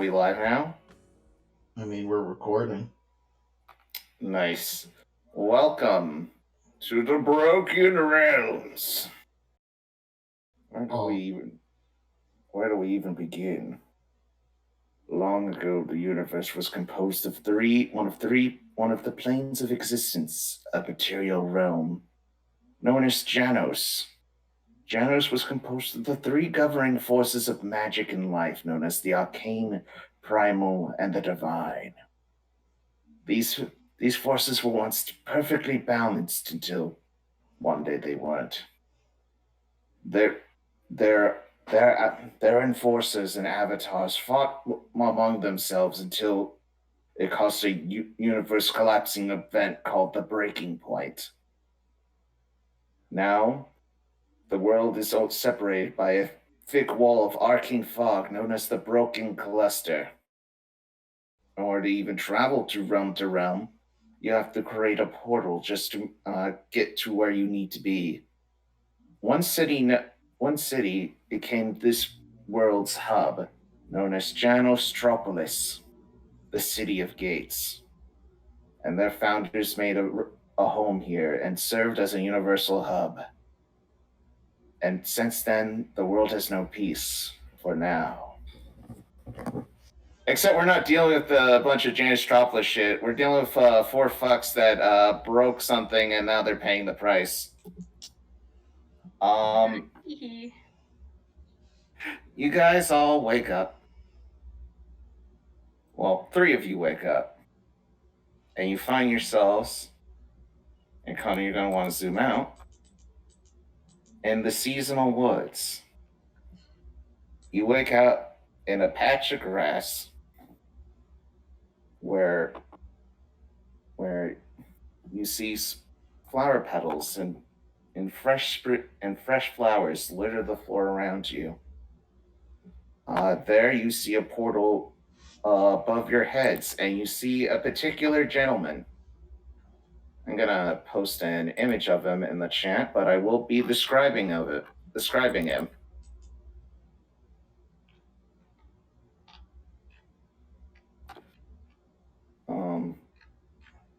we live now? I mean, we're recording. Nice. Welcome to the Broken Realms. Where do we Oh, even where do we even begin? Long ago the universe was composed of one of the planes of existence, a material realm, known as Janos. Janos was composed of the three governing forces of magic and life, known as the arcane, primal, and the divine. These these forces were once perfectly balanced until one day they weren't. Their their enforcers and avatars fought among themselves until it caused a universe collapsing event called the Breaking Point. Now, the world is all separated by a thick wall of arcane fog known as the Broken Cluster. In order to even travel to realm, you have to create a portal just to get to where you need to be. One city, one city became this world's hub, known as Janostropolis, the City of Gates, and their founders made a home here and served as a universal hub. And since then, the world has known peace for now. Except we're not dealing with a bunch of Janostropolis shit. We're dealing with four fucks that broke something and now they're paying the price. You guys all wake up. Well, three of you wake up. And you find yourselves, and Connor, you're going to want to zoom out, in the seasonal woods. You wake up in a patch of grass where you see flower petals and fresh flowers litter the floor around you. There you see a portal above your heads, and you see a particular gentleman. I'm gonna post an image of him in the chat, but I will be describing him.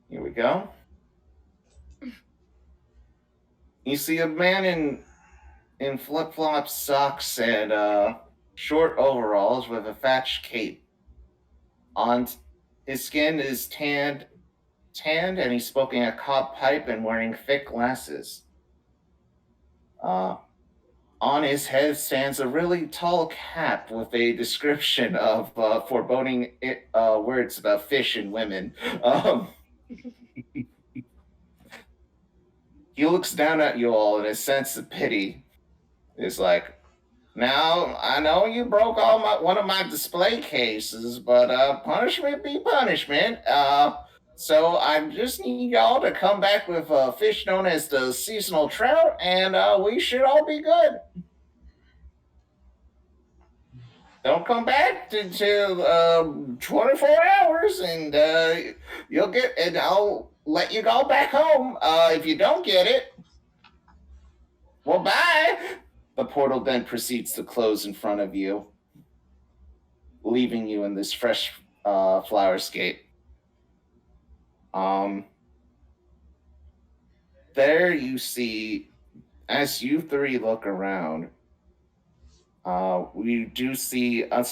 Here we go. You see a man in flip flops, socks, and short overalls with a thatched cape. On his skin is tanned, and he's smoking a cob pipe and wearing thick glasses. On his head stands a really tall cap with a description of foreboding words about fish and women. He looks down at you all in a sense of pity. He's like, now, I know you broke one of my display cases, but punishment be punishment. So I just need y'all to come back with a fish known as the seasonal trout, and we should all be good. Don't come back until 24 hours, and you'll get, and I'll let you go back home. If you don't get it, well, bye. The portal then proceeds to close in front of you, leaving you in this fresh flowerscape. There you see, as you three look around, we do see a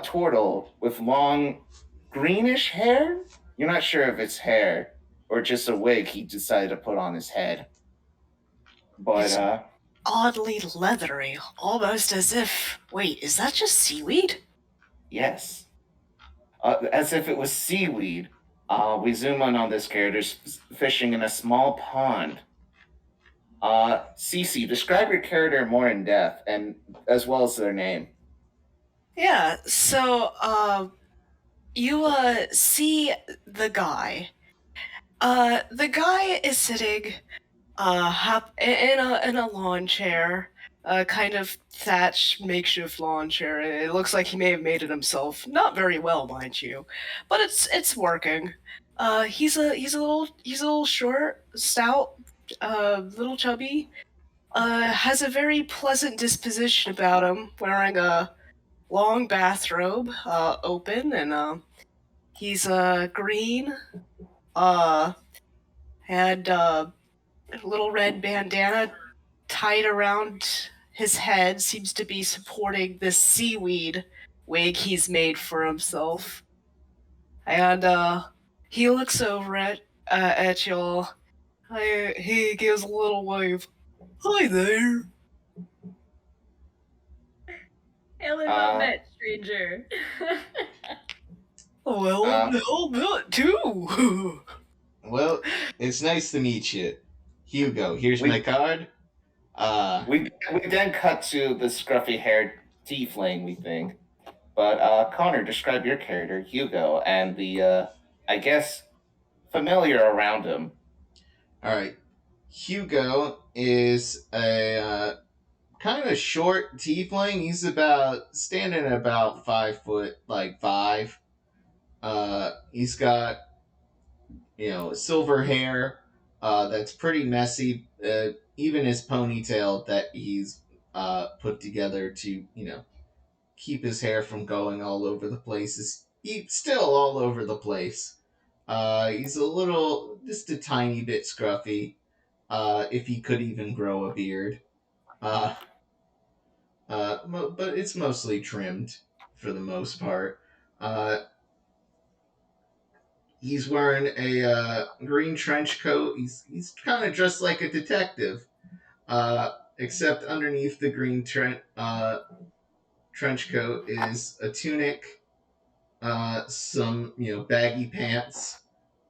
turtle with long greenish hair. You're not sure if it's hair or just a wig he decided to put on his head. But oddly leathery, almost as if, wait, is that just seaweed? Yes. As if it was seaweed. We zoom in on this character fishing in a small pond. Cece, describe your character more in depth, and as well as their name. Yeah, so you see the guy. The guy is sitting in a lawn chair, a kind of thatched makeshift lawn chair. It looks like he may have made it himself. Not very well, mind you, but it's working. He's a little short, stout, little chubby. Has a very pleasant disposition about him, wearing a long bathrobe, open, and he's green, uh, had a little red bandana tied around his head, seems to be supporting this seaweed wig he's made for himself. And he looks over at y'all. He gives a little wave. Hi there. Hello, helmet, stranger. Well, I'm the helmet too. Well, it's nice to meet you. Hugo, here's my card. We then cut to the scruffy haired tiefling, we think. But Connor, describe your character, Hugo, and the I guess familiar around him. All right. Hugo is a kind of short tiefling. He's about standing at about 5 foot, like 5. He's got silver hair that's pretty messy. Even his ponytail that he's put together to keep his hair from going all over the place is still all over the place. He's just a tiny bit scruffy. If he could even grow a beard. Uh, but it's mostly trimmed for the most part. He's wearing a green trench coat. He's kind of dressed like a detective, except underneath the green trench coat is a tunic, some baggy pants,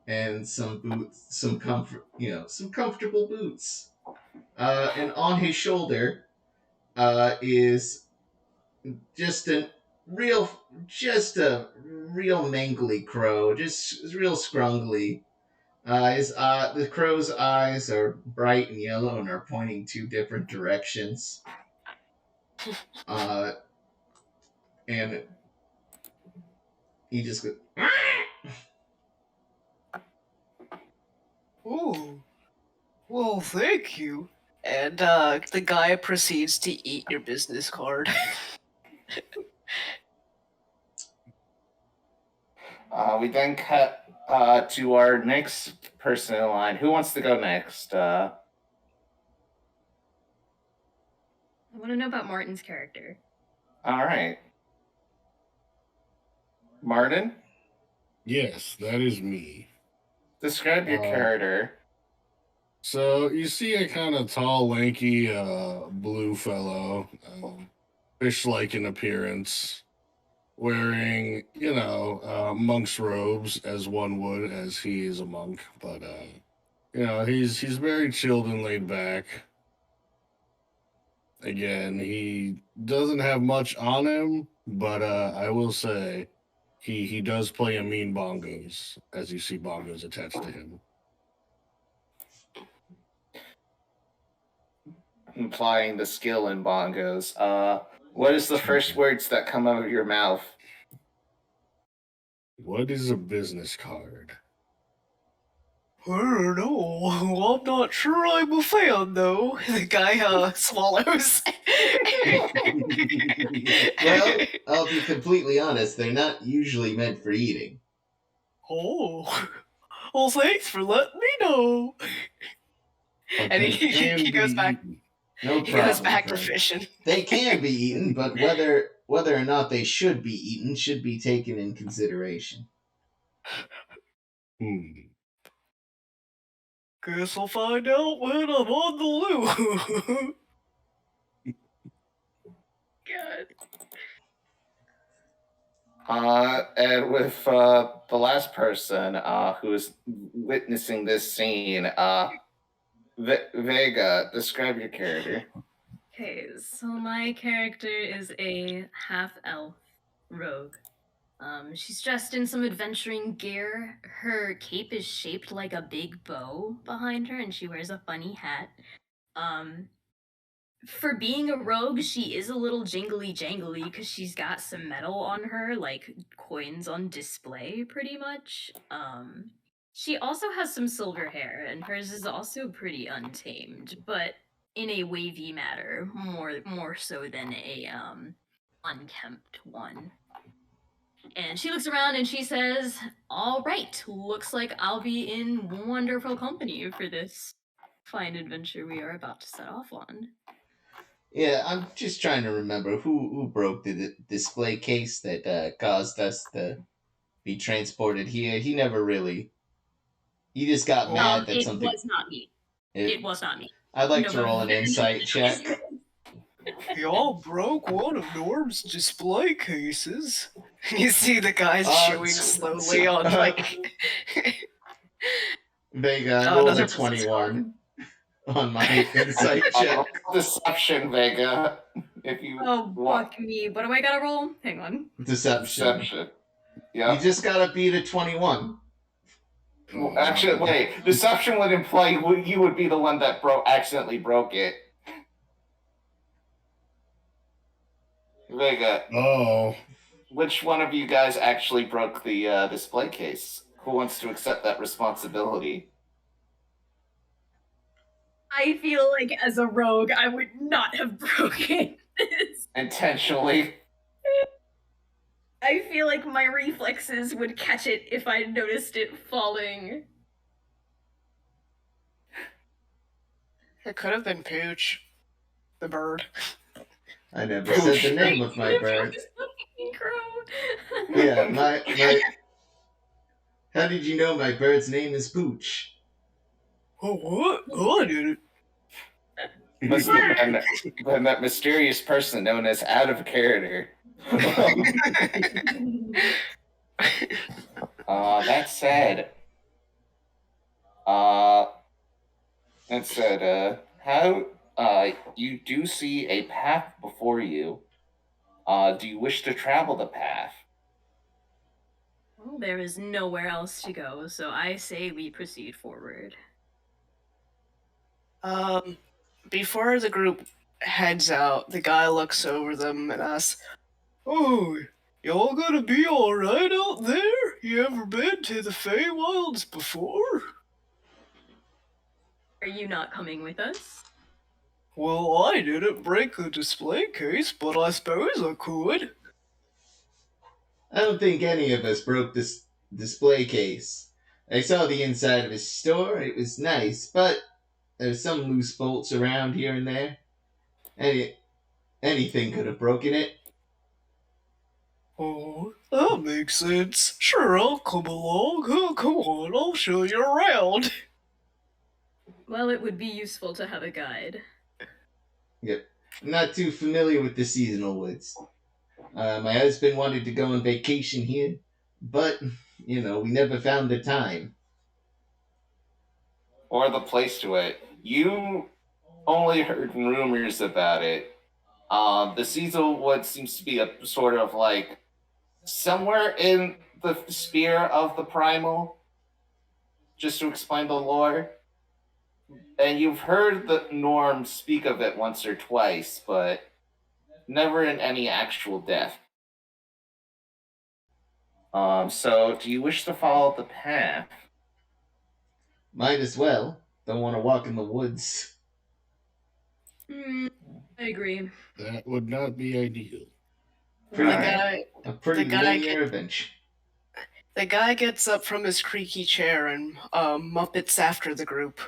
and some boots, some comfortable boots. And on his shoulder is just a real mangly crow, just real scrungly. The crow's eyes are bright and yellow and are pointing 2 different directions. And he just goes. Ooh. Well, thank you. And the guy proceeds to eat your business card. We then cut to our next person in line. Who wants to go next? I want to know about Martin's character. All right. Martin? Yes, that is me. Describe your character. So you see a kind of tall, lanky, blue fellow, fish-like in appearance, wearing, monk's robes, as one would, as he is a monk. But he's very chilled and laid back. Again, he doesn't have much on him, but I will say he does play a mean bongos, as you see bongos attached to him. Implying the skill in bongos. What is the first words that come out of your mouth? What is a business card? I don't know. I'm not sure I'm a fan, though. The guy swallows. Well, I'll be completely honest. They're not usually meant for eating. Oh. Well, thanks for letting me know. But And they he can goes be back. eaten. No He problem. goes back to friend. fishing. They can be eaten, but whether or not they should be eaten should be taken in consideration. Guess I'll find out when I'm on the loo. God. And with the last person who is witnessing this scene, Vega, describe your character. Okay, so my character is a half-elf rogue. She's dressed in some adventuring gear. Her cape is shaped like a big bow behind her, and she wears a funny hat. For being a rogue, she is a little jingly jangly because she's got some metal on her, like coins on display, pretty much. She also has some silver hair, and hers is also pretty untamed, but in a wavy manner, more so than a unkempt one. And she looks around and she says, "All right, looks like I'll be in wonderful company for this fine adventure we are about to set off on." Yeah, I'm just trying to remember who broke the display case that caused us to be transported here. He never really. He just got mad that It something. was not me. It was not me. I'd like to Nova roll an very insight much check. Y'all broke one of Norm's display cases. You see the guys chewing slowly on like Vega, I rolled another a 21 on my insight check. Deception, Vega. If you Oh, want fuck me. What do I gotta roll? Hang on. Deception. Yeah. You just gotta beat a 21. Actually, wait. Deception would imply you would be the one that accidentally broke it. Vega, Oh, which one of you guys actually broke the display case? Who wants to accept that responsibility? I feel like as a rogue, I would not have broken this. Intentionally. I feel like my reflexes would catch it if I noticed it falling. it could have been Pooch, the bird. I never said the name of my bird. Yeah, my. How did you know my bird's name is Pooch? Oh, what? Oh, I did it. Must have been that mysterious person known as out of character. That said, how you do see a path before you. Do you wish to travel the path? Well, there is nowhere else to go, so I say we proceed forward. Before the group heads out, the guy looks over them and asks, "Oh, y'all gonna be alright out there? You ever been to the Feywilds before?" Are you not coming with us? Well, I didn't break the display case, but I suppose I could. I don't think any of us broke this display case. I saw the inside of his store. It was nice, but there's some loose bolts around here and there. Anything could have broken it. Oh, that makes sense. Sure, I'll come along. Come on, I'll show you around. Well, it would be useful to have a guide. Yep. I'm not too familiar with the seasonal woods. My husband wanted to go on vacation here, but, we never found the time. Or the place to it. You only heard rumors about it. The seasonal wood seems to be a sort of like somewhere in the sphere of the primal, just to explain the lore. And you've heard the Norm speak of it once or twice, but never in any actual depth. So do you wish to follow the path? Might as well. Don't want to walk in the woods. I agree. that would not be ideal. A pretty the guy linear adventure. The guy gets up from his creaky chair and muppets after the group.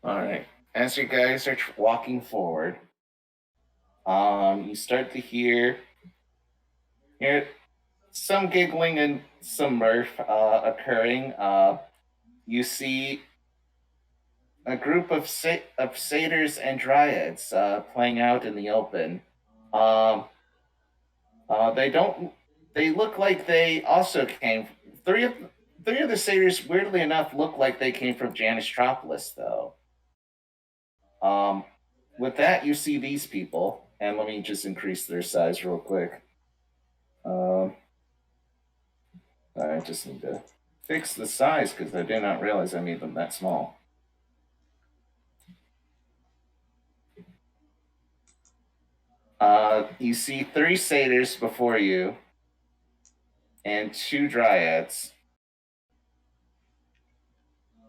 Alright. As you guys are walking forward, you start to hear some giggling and some mirth occurring. You see a group of satyrs and dryads playing out in the open. They look like they also came. Three of the satyrs, weirdly enough, look like they came from Janistropolis, though. With that, you see these people, and let me just increase their size real quick. I just need to fix the size because I did not realize I made them that small. You see 3 satyrs before you and 2 dryads.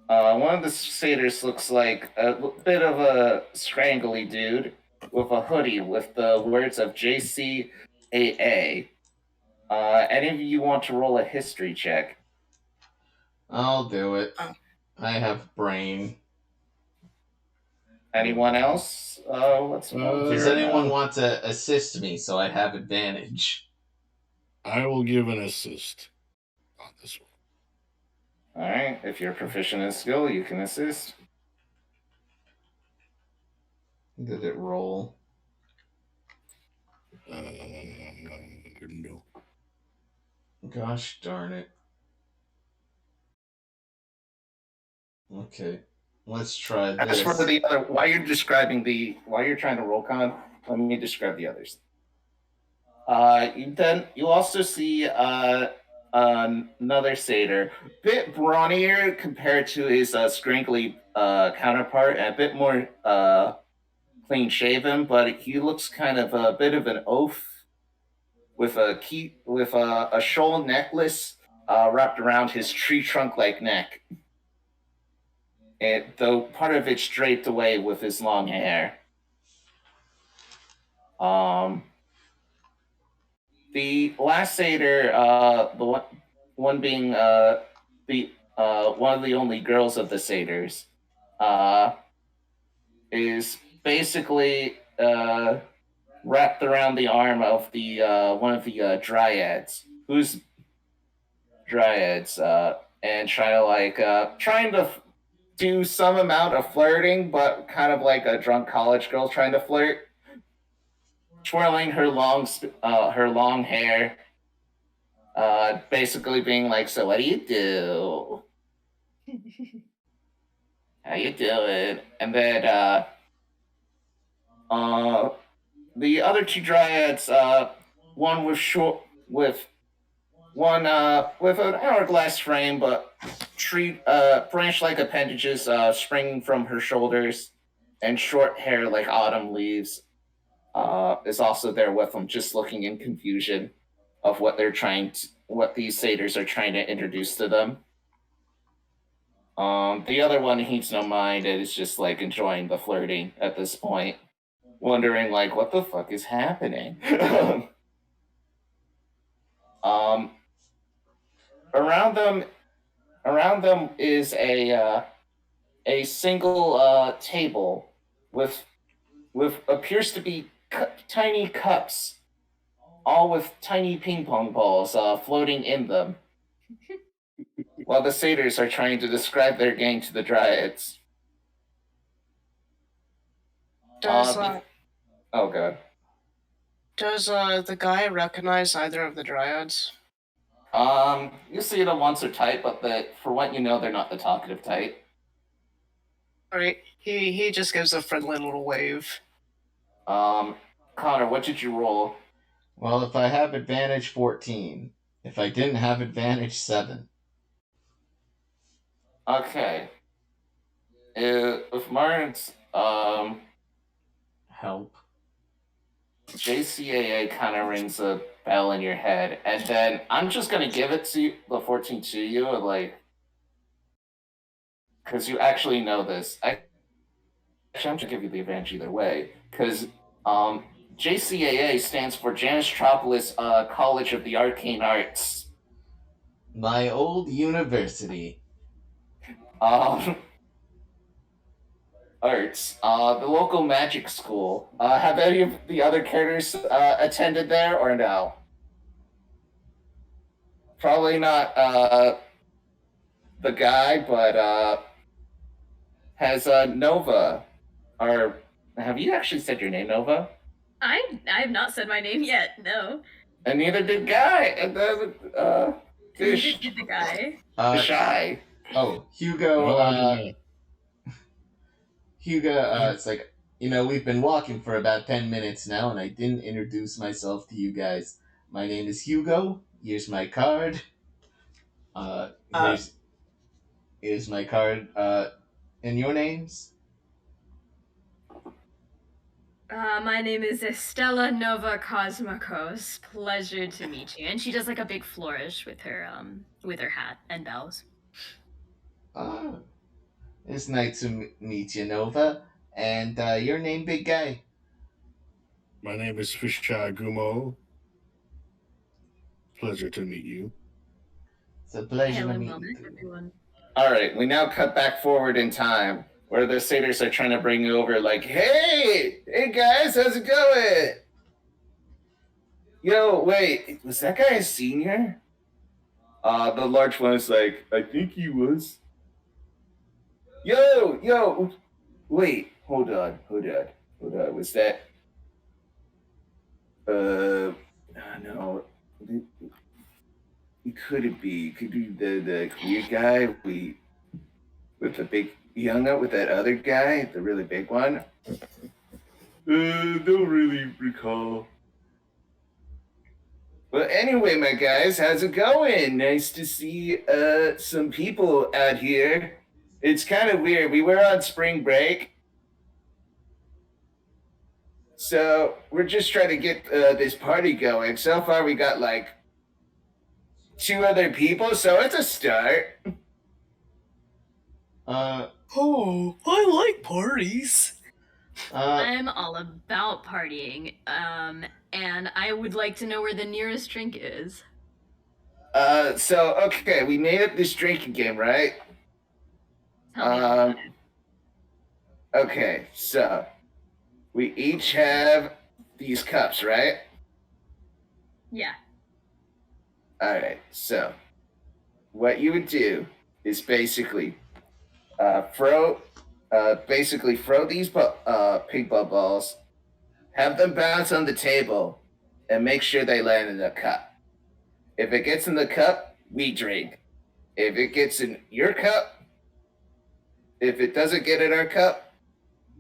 One of the satyrs looks like a bit of a scrangly dude with a hoodie with the words of JCAA. Any of you want to roll a history check? I'll do it. Oh. I have brain. Anyone else? Let's Does Fair anyone enough. want to assist me so I have advantage? I will give an assist on this one. All right. If you're proficient in skill, you can assist. Did it roll? No. Gosh darn it. Okay. Let's try As this. for the other, while you're trying to roll con, let me describe the others. You also see another satyr, bit brawnier compared to his scraggly counterpart, and a bit more clean shaven, but he looks kind of a bit of an oaf with a shoal necklace wrapped around his tree trunk like neck. Though part of it's draped away with his long hair. The last satyr, the one being the one of the only girls of the satyrs, is basically wrapped around the arm of the one of the dryads, who's dryads, and trying to do some amount of flirting, but kind of like a drunk college girl trying to flirt, twirling her long hair, basically being like, "So what do you do? How you doing?" And then the other two dryads, one with one with an hourglass frame, but branch-like appendages springing from her shoulders, and short hair like autumn leaves, is also there with them, just looking in confusion of what these satyrs are trying to introduce to them. The other one heeds no mind and is just like enjoying the flirting at this point, wondering like what the fuck is happening. um, around them is a single table with appears to be tiny cups, all with tiny ping pong balls floating in them, while the satyrs are trying to describe their gang to the dryads. Does Oh god. does the guy recognize either of the dryads? You see them once or twice, but for what you know, they're not the talkative type. Alright, he just gives a friendly little wave. Connor, what did you roll? Well, if I have advantage, 14. If I didn't have advantage, 7. Okay. If Martin's Help. JCAA kind of rings a bell in your head, and then I'm just gonna give it to you, the 14 to you, like, because you actually know this. I'm gonna give you the advantage either way, because JCAA stands for Janitropolis College of the Arcane Arts. My old university. Arts, the local magic school. Have any of the other characters attended there or no? Probably not the guy, but has Nova, or have you actually said your name, Nova? I have not said my name yet. No. And neither did Guy. And then Neither did the guy. Shy. Oh, Hugo. Hugo, it's like, we've been walking for about 10 minutes now, and I didn't introduce myself to you guys. My name is Hugo. Here's my card. Here's my card. And your names? My name is Estella Nova Cosmicos. Pleasure to meet you. And she does like a big flourish with her hat and bows. It's nice to meet you, Nova. And your name, big guy? My name is Fishai Gumo. Pleasure to meet you. It's a pleasure Hail to and meet well you met, too. everyone. All right, we now cut back forward in time where the satyrs are trying to bring you over, like, hey guys, how's it going? Yo, wait, was that guy a senior? The large one is like, I think he was. Yo, wait, hold on. Was that? No, it couldn't be. It could be the weird guy with the big. He hung out with that other guy, the really big one. Don't really recall. Well, anyway, my guys, how's it going? Nice to see some people out here. It's kind of weird. We were on spring break, so we're just trying to get this party going. So far, we got like 2 other people, so it's a start. Oh, I like parties. I'm all about partying, and I would like to know where the nearest drink is. So okay, we made up this drinking game, right? Tell me all about it. Okay, so we each have these cups, right? Yeah. All right, so what you would do is basically throw these pink balls, have them bounce on the table, and make sure they land in the cup. If it gets in the cup, we drink. If it gets in your cup, if it doesn't get in our cup,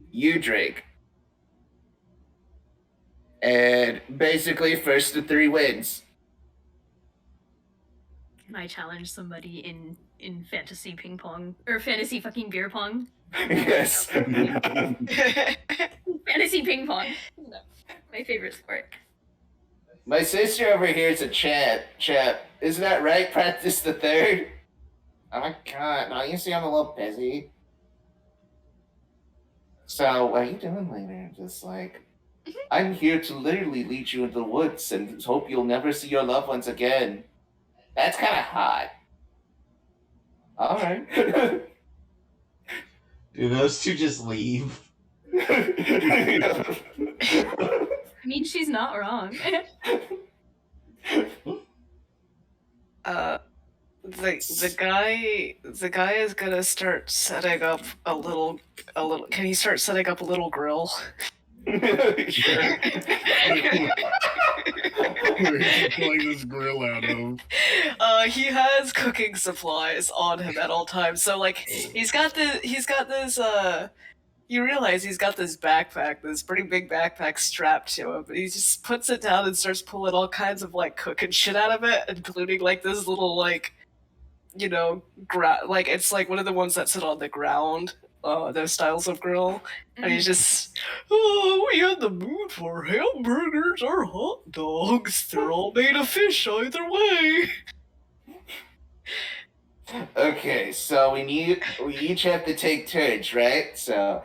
you drink. And basically, first to 3 wins. Can I challenge somebody in fantasy ping pong or fantasy fucking beer pong? Yes. Fantasy ping pong. My favorite sport. My sister over here is a chap. Isn't that right? Practice the third. Oh my god! No, you see, I'm a little busy. So, what are you doing later? Just like, I'm here to literally lead you into the woods and hope you'll never see your loved ones again. That's kind of hot. All right. Do those two just leave? I mean, she's not wrong. The guy is gonna start setting up a little. Can he start setting up a little grill? Sure. Where he's pulling this grill out of. He has cooking supplies on him at all times. So like he's got this you realize he's got this backpack, this pretty big backpack strapped to him, but he just puts it down and starts pulling all kinds of like cooking shit out of it, including like this little like like it's like one of the ones that sit on the ground. Those styles of grill, and he's just, oh, we in the mood for hamburgers or hot dogs. They're all made of fish either way. Okay, so we each have to take turns, right? So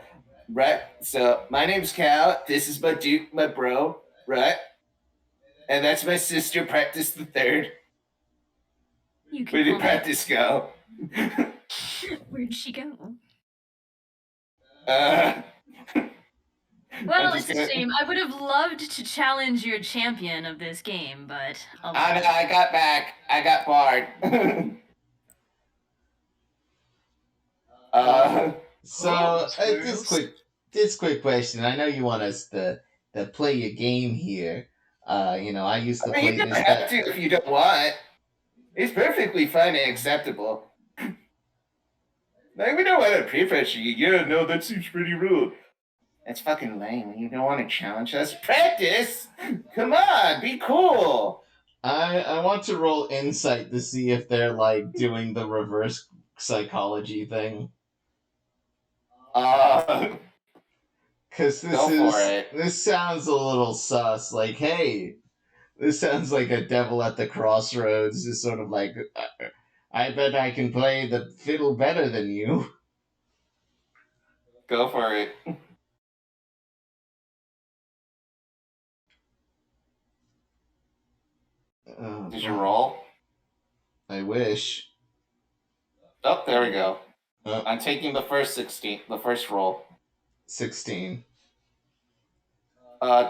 my name's Cal. This is my dude, my bro, right? And that's my sister. Practice the third. You can Where did call practice go? her. Where'd she go? Uh, Well, I'm it's just a gonna- shame. I would have loved to challenge your champion of this game, but I got back. I got barred. So Oh, this quick question. I know you want us to play a game here. I used to I mean, play you don't this. have to if you don't want. It's perfectly fine and acceptable. Like, we don't want to pre-pressure you. Yeah, no, that seems pretty rude. That's fucking lame. You don't want to challenge us? Practice! Come on, be cool! I want to roll insight to see if they're like doing the reverse psychology thing. Because Go for it. this sounds a little sus. Like, hey, this sounds like a devil at the crossroads. Is sort of like, I bet I can play the fiddle better than you. Go for it. Did you roll? I wish. Oh, there we go. Oh. I'm taking the first 16, the first roll. 16.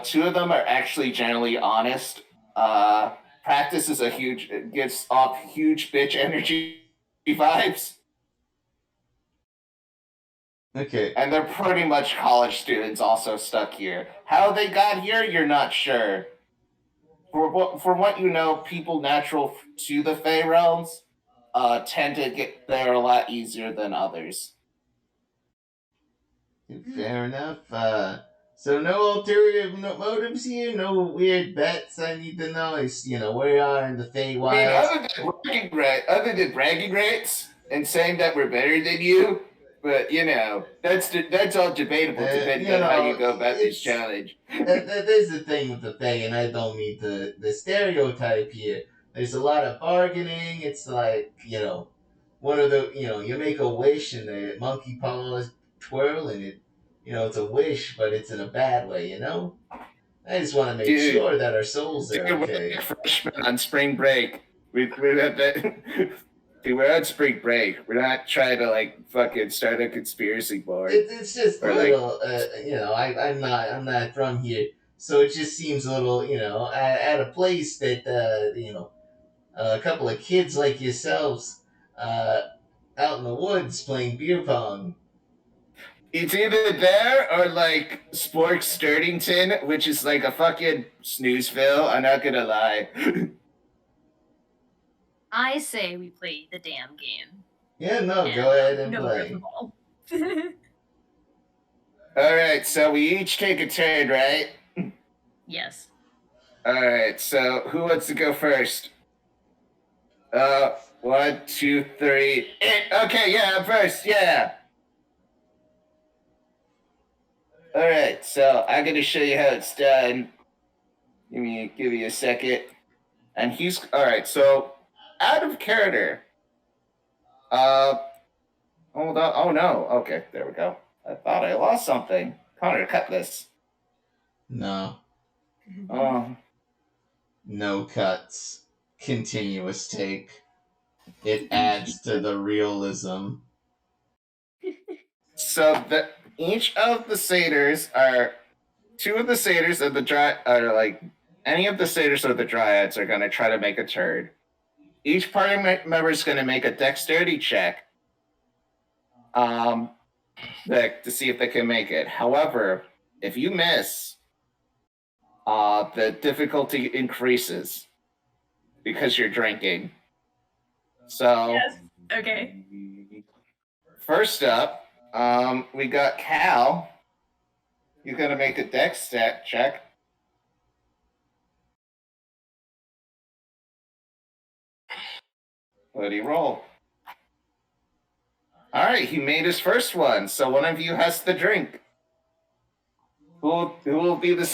Two of them are actually generally honest. Practice is it gives off huge bitch energy vibes. Okay. And they're pretty much college students also stuck here. How they got here, you're not sure. For what you know, people natural to the Fey realms tend to get there a lot easier than others. Fair enough. So no ulterior motives here? No weird bets I need to know? It's, where you are in the Fey Wilds. Other than bragging rights and saying that we're better than you, but that's all debatable depending on how you go about this challenge. That is the thing with the Fey, and I don't mean the stereotype here. There's a lot of bargaining. It's like, one of the, you make a wish and the monkey paws twirl and it, it's a wish, but it's in a bad way, I just want to make sure that our souls are okay. We're freshmen on spring break. We're on spring break. We're not trying to fucking start a conspiracy board. It's just a little, I'm not from here, so it just seems a little, at a place that, a couple of kids like yourselves, out in the woods playing beer pong. It's either there or Spork Sturtington, which is like a fucking snoozeville. I'm not gonna lie. I say we play the damn game. Yeah, no, go ahead and play. All right, so we each take a turn, right? Yes. All right, so who wants to go first? 1, 2, 3. Okay, yeah, I'm first. Yeah. All right, so I'm gonna show you how it's done. Give me a second. And he's all right. So out of character. Hold on. Oh no. Okay, there we go. I thought I lost something. Connor, cut this. No. Oh. No cuts. Continuous take. It adds to the realism. So each of the satyrs are two of the satyrs of the any of the satyrs of the dryads are going to try to make a turn. Each party member is going to make a dexterity check to see if they can make it. However, if you miss, the difficulty increases because you're drinking. So, yes. Okay. First up, we got Cal. You're going to make a dex stat check. What did he roll? All right, he made his first one. So one of you has to drink. Who will be the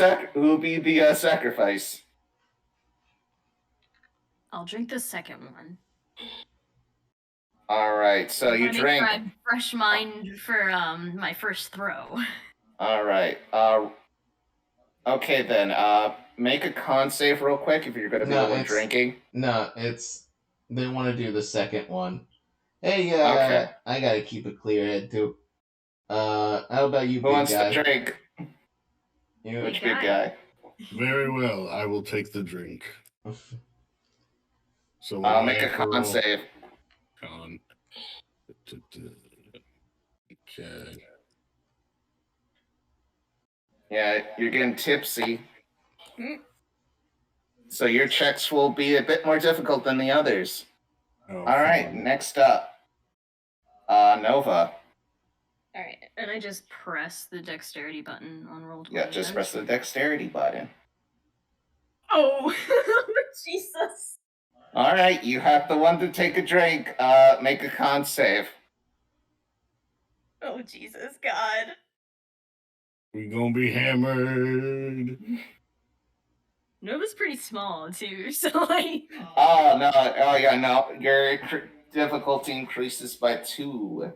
sacrifice? I'll drink the second one. All right, so you drink. Make sure I'm fresh mind for my first throw. All right. Okay then. Make a con save real quick if you're going to be the one drinking. No, they want to do the second one. Hey, okay. I gotta keep a clear head too. How about you, Who wants to drink? Which big guy? Very well. I will take the drink. So I'll make a con save. Con. Okay. Yeah, you're getting tipsy. So your checks will be a bit more difficult than the others. Oh, all right, next up. Nova. All right, and I just press the dexterity button on roll 20. Yeah, just press the dexterity button. Oh, Jesus. All right, you have the one to take a drink. Make a con save. Oh, Jesus, God. We're gonna be hammered. Nova's pretty small, too, so like... Oh, no. Oh, yeah, no. Your difficulty increases by 2.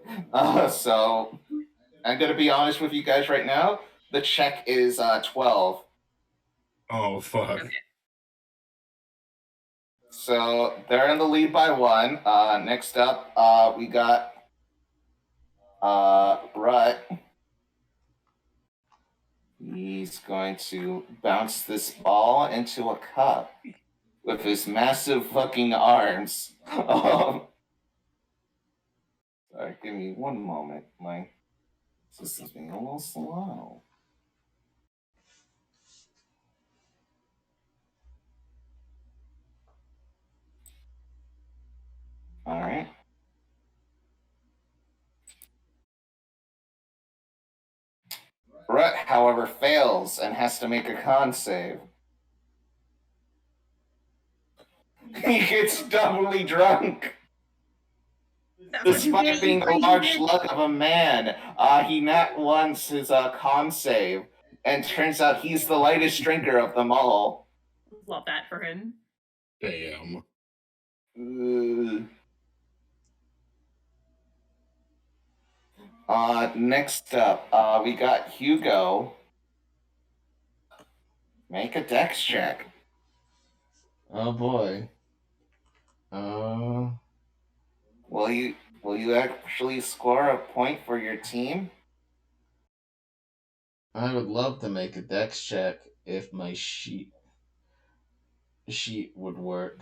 So I'm gonna be honest with you guys right now. The check is 12. Oh fuck. Okay. So they're in the lead by 1. Next up, we got Brett. He's going to bounce this ball into a cup with his massive fucking arms. Sorry, give me one moment. My system's being a little slow. All right. Brett, however, fails and has to make a con save. He gets doubly drunk. Despite being a large lug of a man, he not once his con save, and turns out he's the lightest drinker of them all. Love that for him. Damn. Next up, we got Hugo. Make a dex check. Oh boy. Will you actually score a point for your team? I would love to make a dex check if my sheet would work.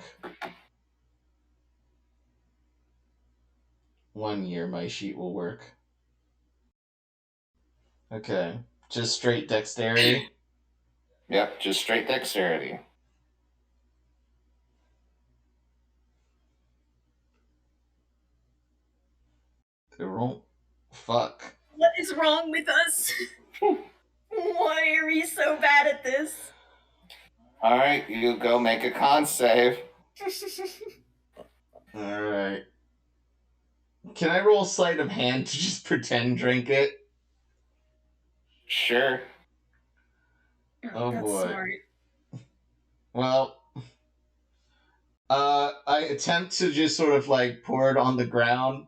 1 year my sheet will work. Okay. Just straight dexterity? Yep, just straight dexterity. Fuck. What is wrong with us? Why are we so bad at this? Alright, you go make a con save. Alright. Can I roll sleight of hand to just pretend drink it? Sure. Oh That's boy. smart. Well, I attempt to just sort of like pour it on the ground,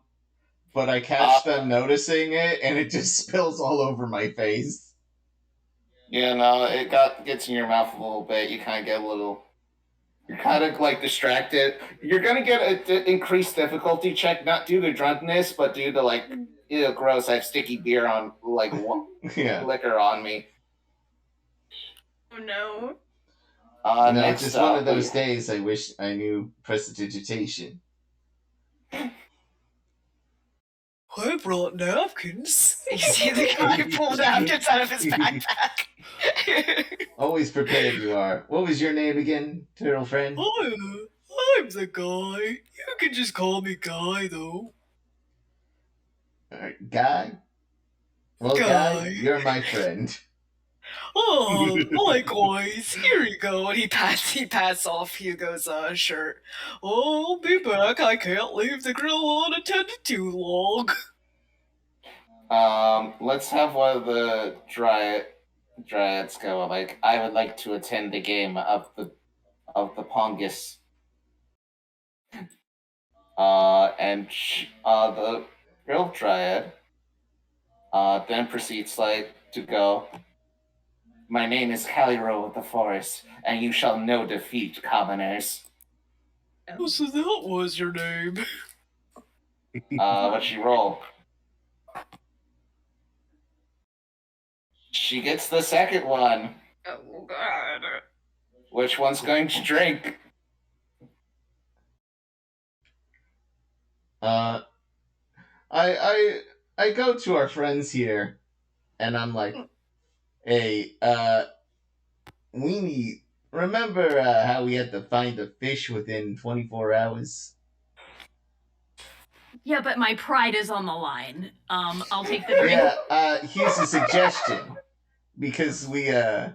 but I catch them noticing it, and it just spills all over my face. Yeah, no, it gets in your mouth a little bit. You kind of get a little. You're kind of like distracted. You're gonna get an increased difficulty check, not due to drunkenness, but due to like, ew, gross. I have sticky beer on, like, Yeah. liquor on me. Oh no. No, Next just up, one of those days I wish I knew prestidigitation. I brought napkins. You see the guy pull napkins out of his backpack. Always prepared you are. What was your name again, turtle friend? I'm the guy. You can just call me Guy, though. Guy? Well, Guy, you're my friend. Oh, likewise. Here you go. And he pats off Hugo's shirt. Oh, I'll be back. I can't leave the grill unattended too long. Let's have one of the dryads go. Like, I would like to attend the game of the Pongus. And the girl dryad then proceeds like to go. My name is Caliro of the Forest, and you shall know defeat, commoners. Oh, so that was your name. What'd she roll? She gets the second one. Oh god. Which one's going to drink? I go to our friends here, and I'm like, hey, we need. Remember how we had to find a fish within 24 hours? Yeah, but my pride is on the line. I'll take the drink. Yeah, here's a suggestion. Because we're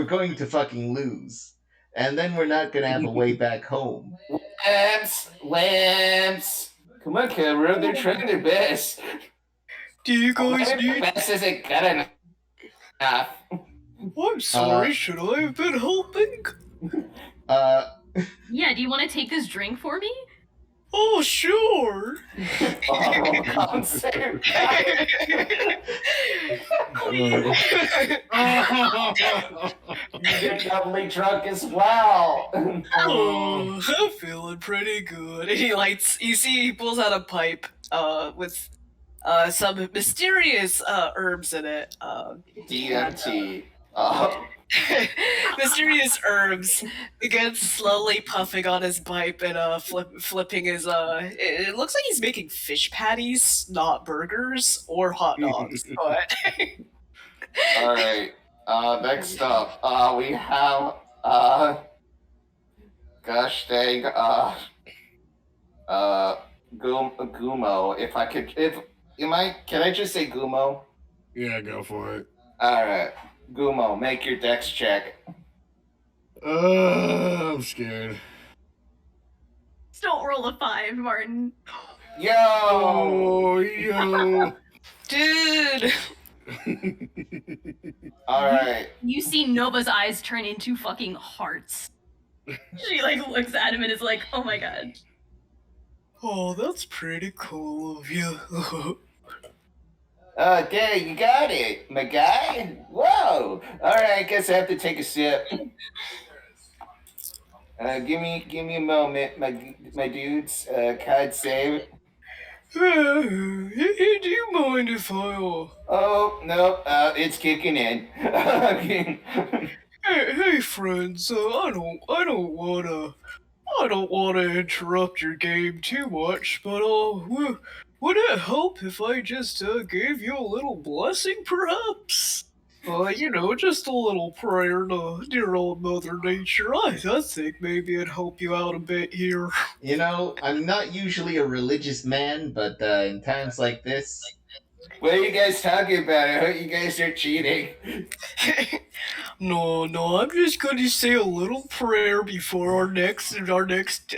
going to fucking lose. And then we're not gonna have a way back home. Lambs! Come on, Cameron, they're trying their best. Do you guys need... Best isn't good enough. I'm sorry, should I have been helping? Yeah, do you want to take this drink for me? Oh, sure. more. Roll con save. You get doubly drunk as well. Oh, I'm feeling pretty good. And he lights. You see, he pulls out a pipe with some mysterious herbs in it. DMT. Mysterious herbs. Begins slowly puffing on his pipe and flipping his. It looks like he's making fish patties, not burgers or hot dogs. But All right. Next up, we have gosh dang, Gumo. If I could, can I just say Gumo? Yeah, go for it. All right, Gumo, make your dex check. I'm scared. Just don't roll a 5, Martin. Yo! Oh, yo. dude, All right. You see Nova's eyes turn into fucking hearts. She like looks at him and is like, "Oh my god." oh, that's pretty cool of you. Okay, you got it, my guy. Whoa! All right, I guess I have to take a sip. Give me a moment, my dudes. Card save. Do you mind if I Oh no, it's kicking in. Hey friends, I don't wanna interrupt your game too much, but would it help if I just gave you a little blessing, perhaps? Just a little prayer to dear old Mother Nature. I think maybe it'd help you out a bit here. You know, I'm not usually a religious man, but in times like this, What are you guys talking about? I hope you guys are cheating. No, I'm just gonna say a little prayer before our next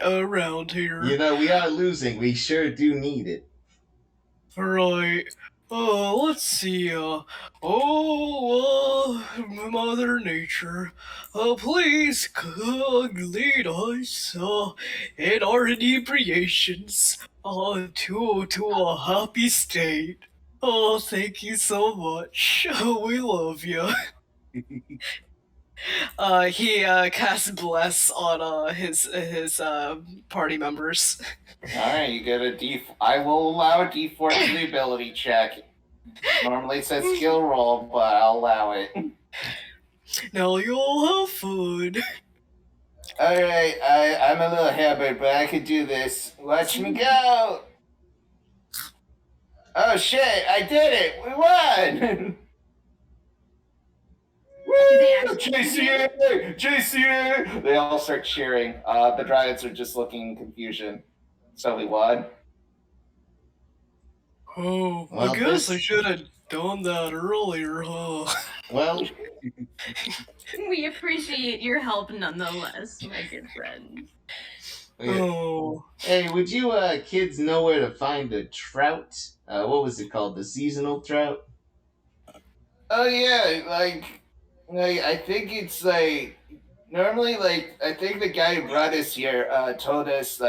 round here. you know, we are losing. We sure do need it. Right. Let's see. Mother Nature, please lead us in our inebriations to a happy state. Oh, thank you so much. We love you. He casts bless on his party members. All right, you get a D. I will allow a D4 to the ability check. Normally it says skill roll, but I'll allow it. Now you'll have fun. All right, I'm a little hammered, but I can do this. Watch me go. Oh shit! I did it. We won. Woo! JCA! JCA! They all start cheering. The Dryads are just looking in confusion. So we won. Oh, Well, I guess I this- should have done that earlier, huh? Well, We appreciate your help nonetheless, my good friend. Oh, hey, would you kids know where to find a trout? What was it called? The seasonal trout? Oh yeah, like I think it's like normally I think the guy who brought us here told us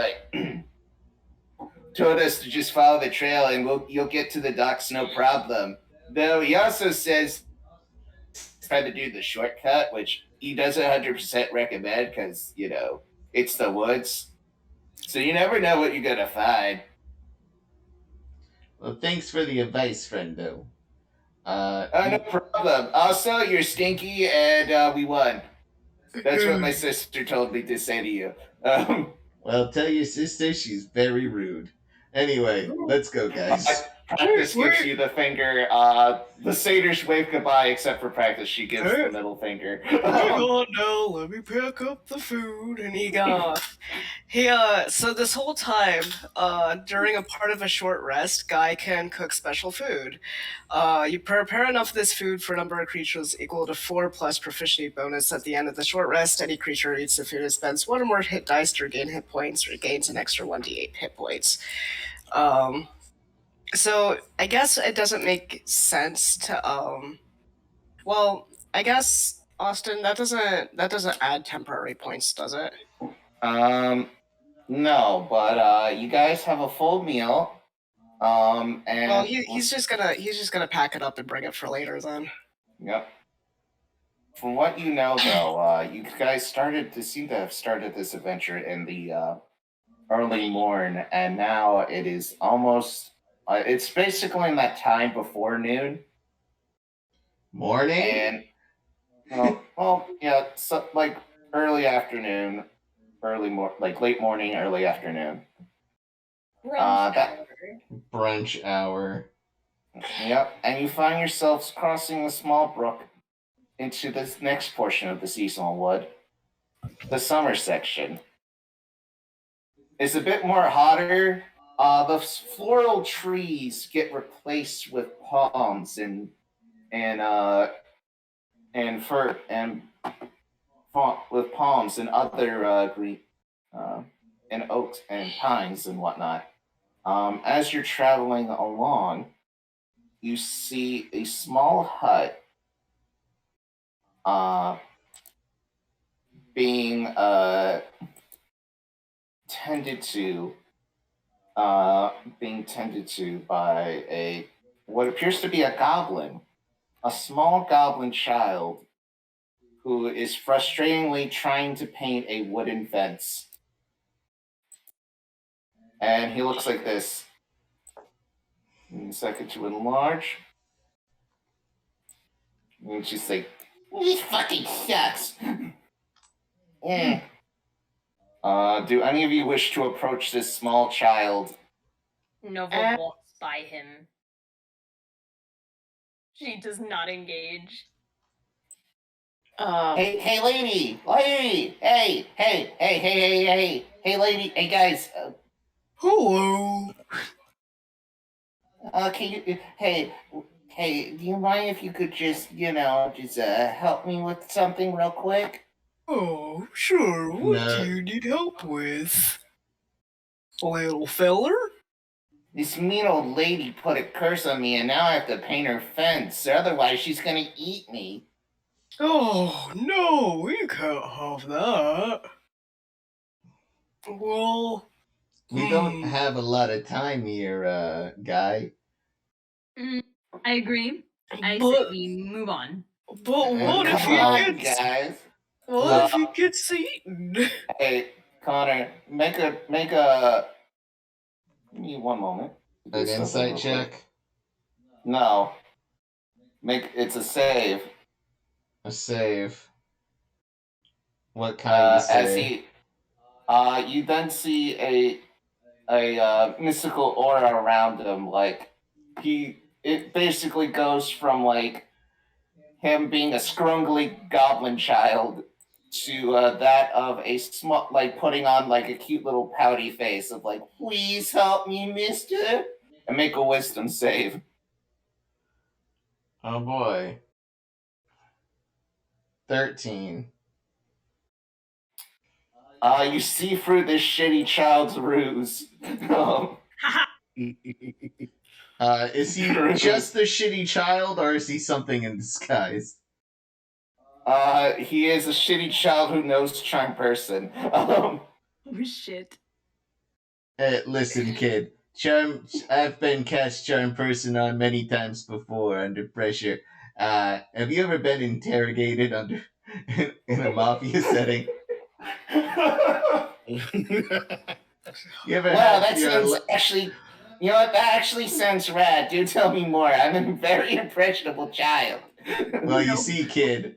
told us to just follow the trail and you'll get to the docks no problem. Though he also says try to do the shortcut, which he doesn't 100% recommend because it's the woods, so you never know what you're gonna find. Well, thanks for the advice, friendo. No problem. Also, you're stinky, and we won. That's what my sister told me to say to you. Well, tell your sister she's very rude. Anyway, let's go, guys. Practice gives you the finger. The satyrs wave goodbye, except for Practice. She gives the middle finger. hang on now, let me pick up the food, and he got. So this whole time, during a part of a short rest, Guy can cook special food. You prepare enough of this food for a number of creatures equal to 4 plus proficiency bonus at the end of the short rest. Any creature who eats the food and spends 1 or more hit dice to regain hit points, or gains an extra 1d8 hit points. So I guess it doesn't make sense to well, I guess Austin, that doesn't add temporary points, does it? No, but you guys have a full meal. And Well, he's just gonna pack it up and bring it for later then. Yep. From what you know, though, you guys seem to have started this adventure in the early morn, and now it is almost. It's basically in that time before noon, Morning? and well, yeah, so like early afternoon, like late morning, early afternoon. Brunch That hour. Brunch hour. Yep, and you find yourselves crossing a small brook into this next portion of the seasonal wood, the summer section. It's a bit more hotter. The floral trees get replaced with palms and fir and with palms and other green and oaks and pines and whatnot. As you're traveling along, you see a small hut being tended to by a what appears to be a goblin, a small goblin child who is frustratingly trying to paint a wooden fence. And he looks like this. A second to enlarge. And she's like, "This fucking sucks." Do any of you wish to approach this small child? Nova walks by him. She does not engage. Hey, lady, hey, lady, hey, guys. Hello. Can you, hey, do you mind if you could just help me with something real quick? Oh, sure. What No. do you need help with, little feller? This mean old lady put a curse on me, and now I have to paint her fence. Otherwise, she's gonna eat me. Oh, no, we can't have that. Well, We don't have a lot of time here, Guy. I agree. I say we move on. But what if Come on, he gets... guys. What if he gets eaten? Hey, Connor, make a. Give me one moment. An insight check? No. It's a save. A save. What kind of save? You then see a mystical aura around him. Like it basically goes from like him being a scrungly goblin child to that of a small, like putting on like a cute little pouty face of like, "Please help me, Mister," and make a wisdom save. Oh boy. 13. You see through this shitty child's ruse. Is he just a shitty child, or is he something in disguise? He is a shitty child who knows charm person. Oh shit. Listen, kid. I've been cast charm person on many times before under pressure. Have you ever been interrogated in a mafia setting? You ever Wow, that sounds actually. You know what? That actually sounds rad. Do tell me more. I'm a very impressionable child. Well, you see, kid,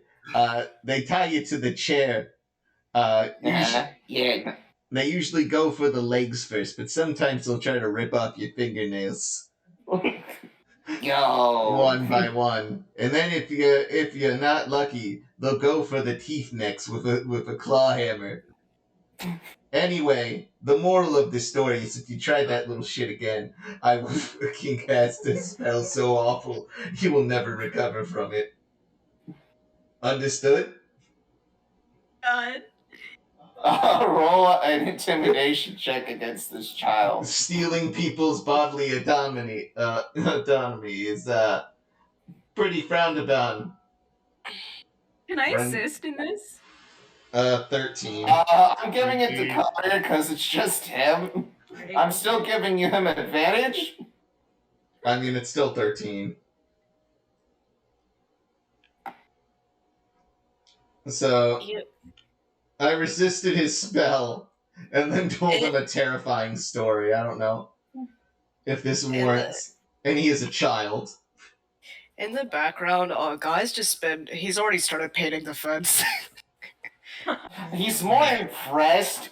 they tie you to the chair. Yeah. They usually go for the legs first, but sometimes they'll try to rip off your fingernails. Yo. One by one, and then if you're not lucky, they'll go for the teeth next with a claw hammer. Anyway, the moral of the story is if you try that little shit again, I will fucking cast a spell so awful you will never recover from it. Understood? God. Roll an intimidation check against this child. Stealing people's bodily autonomy is pretty frowned upon. Can I assist in this? 13. I'm giving it to Connor because it's just him. I'm still giving you him advantage. I mean, it's still 13. So, I resisted his spell and then told him a terrifying story. I don't know if this warrants. And he is a child. In the background, he's already started painting the fence. He's more impressed.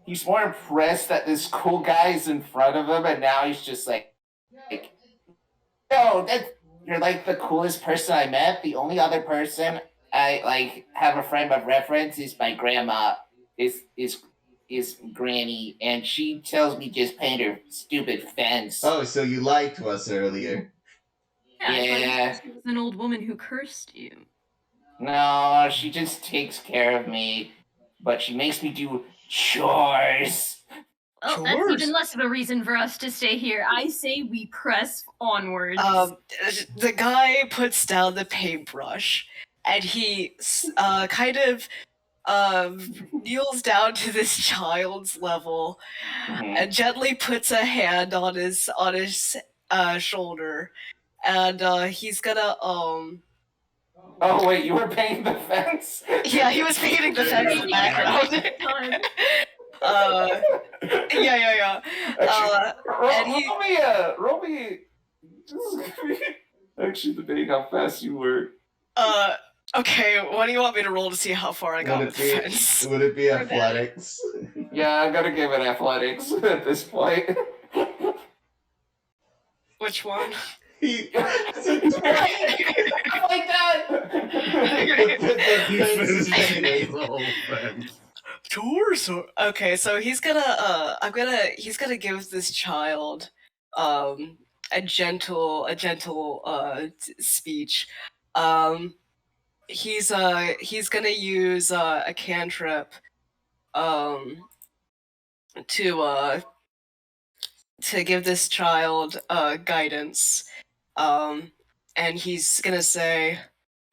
He's more impressed that this cool guy is in front of him, and now he's just like yo, you're like the coolest person I met. The only other person I like have a frame of reference is my grandma, is Granny, and she tells me just paint her stupid fence. Oh, so you lied to us earlier. Yeah. She was an old woman who cursed you. No, she just takes care of me, but she makes me do chores. Oh, that's even less of a reason for us to stay here. I say we press onwards. The guy puts down the paintbrush, and he kind of kneels down to this child's level, and gently puts a hand on his shoulder, and he's gonna Oh wait, you were painting the fence? Yeah, he was painting the fence in the background. Yeah. Roll me. This is gonna be actually debating how fast you were. Okay, what do you want me to roll to see how far I got with the fence? Would it be athletics? Yeah, I'm gonna give it athletics at this point. Which one? Like that. Okay, so he's gonna give this child a gentle speech. He's gonna use a cantrip to give this child guidance. And he's gonna say,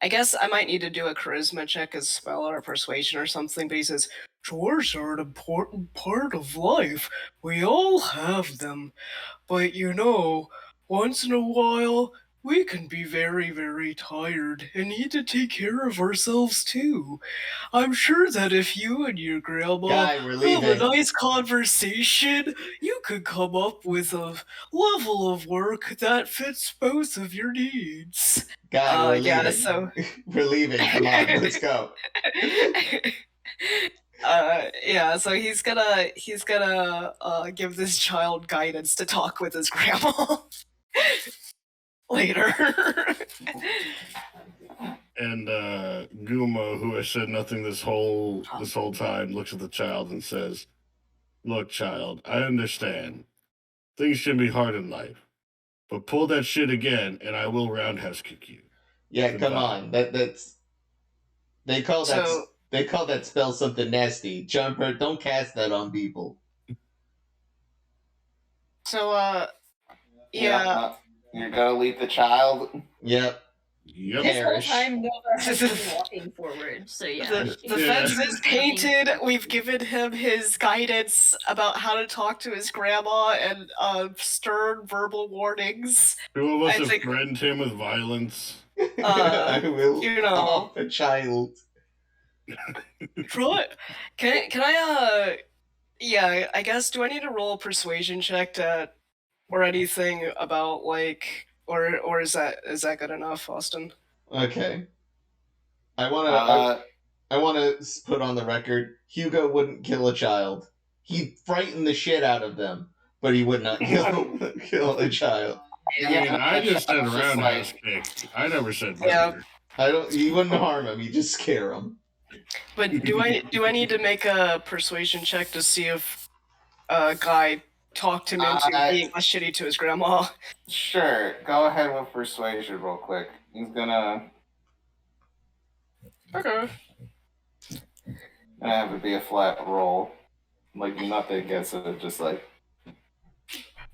I guess I might need to do a charisma check as well, or a persuasion or something, but he says, chores are an important part of life. We all have them. But once in a while, we can be very, very tired and need to take care of ourselves too. I'm sure that if you and your grandma have a nice conversation, you could come up with a level of work that fits both of your needs. Guy, we're leaving. We're leaving. Come on, let's go. So he's gonna give this child guidance to talk with his grandma later. And Guma, who has said nothing this whole time, looks at the child and says, "Look, child, I understand. Things can be hard in life, but pull that shit again, and I will roundhouse kick you." Yeah, goodbye. Come on. That's they call that spell something nasty. Jumper, don't cast that on people. So, yeah. You're gonna lead the child? Yep. This whole time, Nova has been walking forward, so yeah. The fence is painted. We've given him his guidance about how to talk to his grandma and stern verbal warnings. Two of us have threatened him with violence. I will off a child. Troy, can I yeah, I guess, do I need to roll a persuasion check or anything about or is that good enough, Austin? Okay. I want to put on the record, Hugo wouldn't kill a child. He'd frighten the shit out of them, but he would not kill a child. Yeah, I just said roundhouse kick. I never said murder. He wouldn't harm him, he'd just scare him. But do I need to make a persuasion check to see if Guy talked him into being less shitty to his grandma? Sure. Go ahead with persuasion real quick. He's gonna... Okay. Gonna have it be a flat roll. Like, nothing gets it, just like...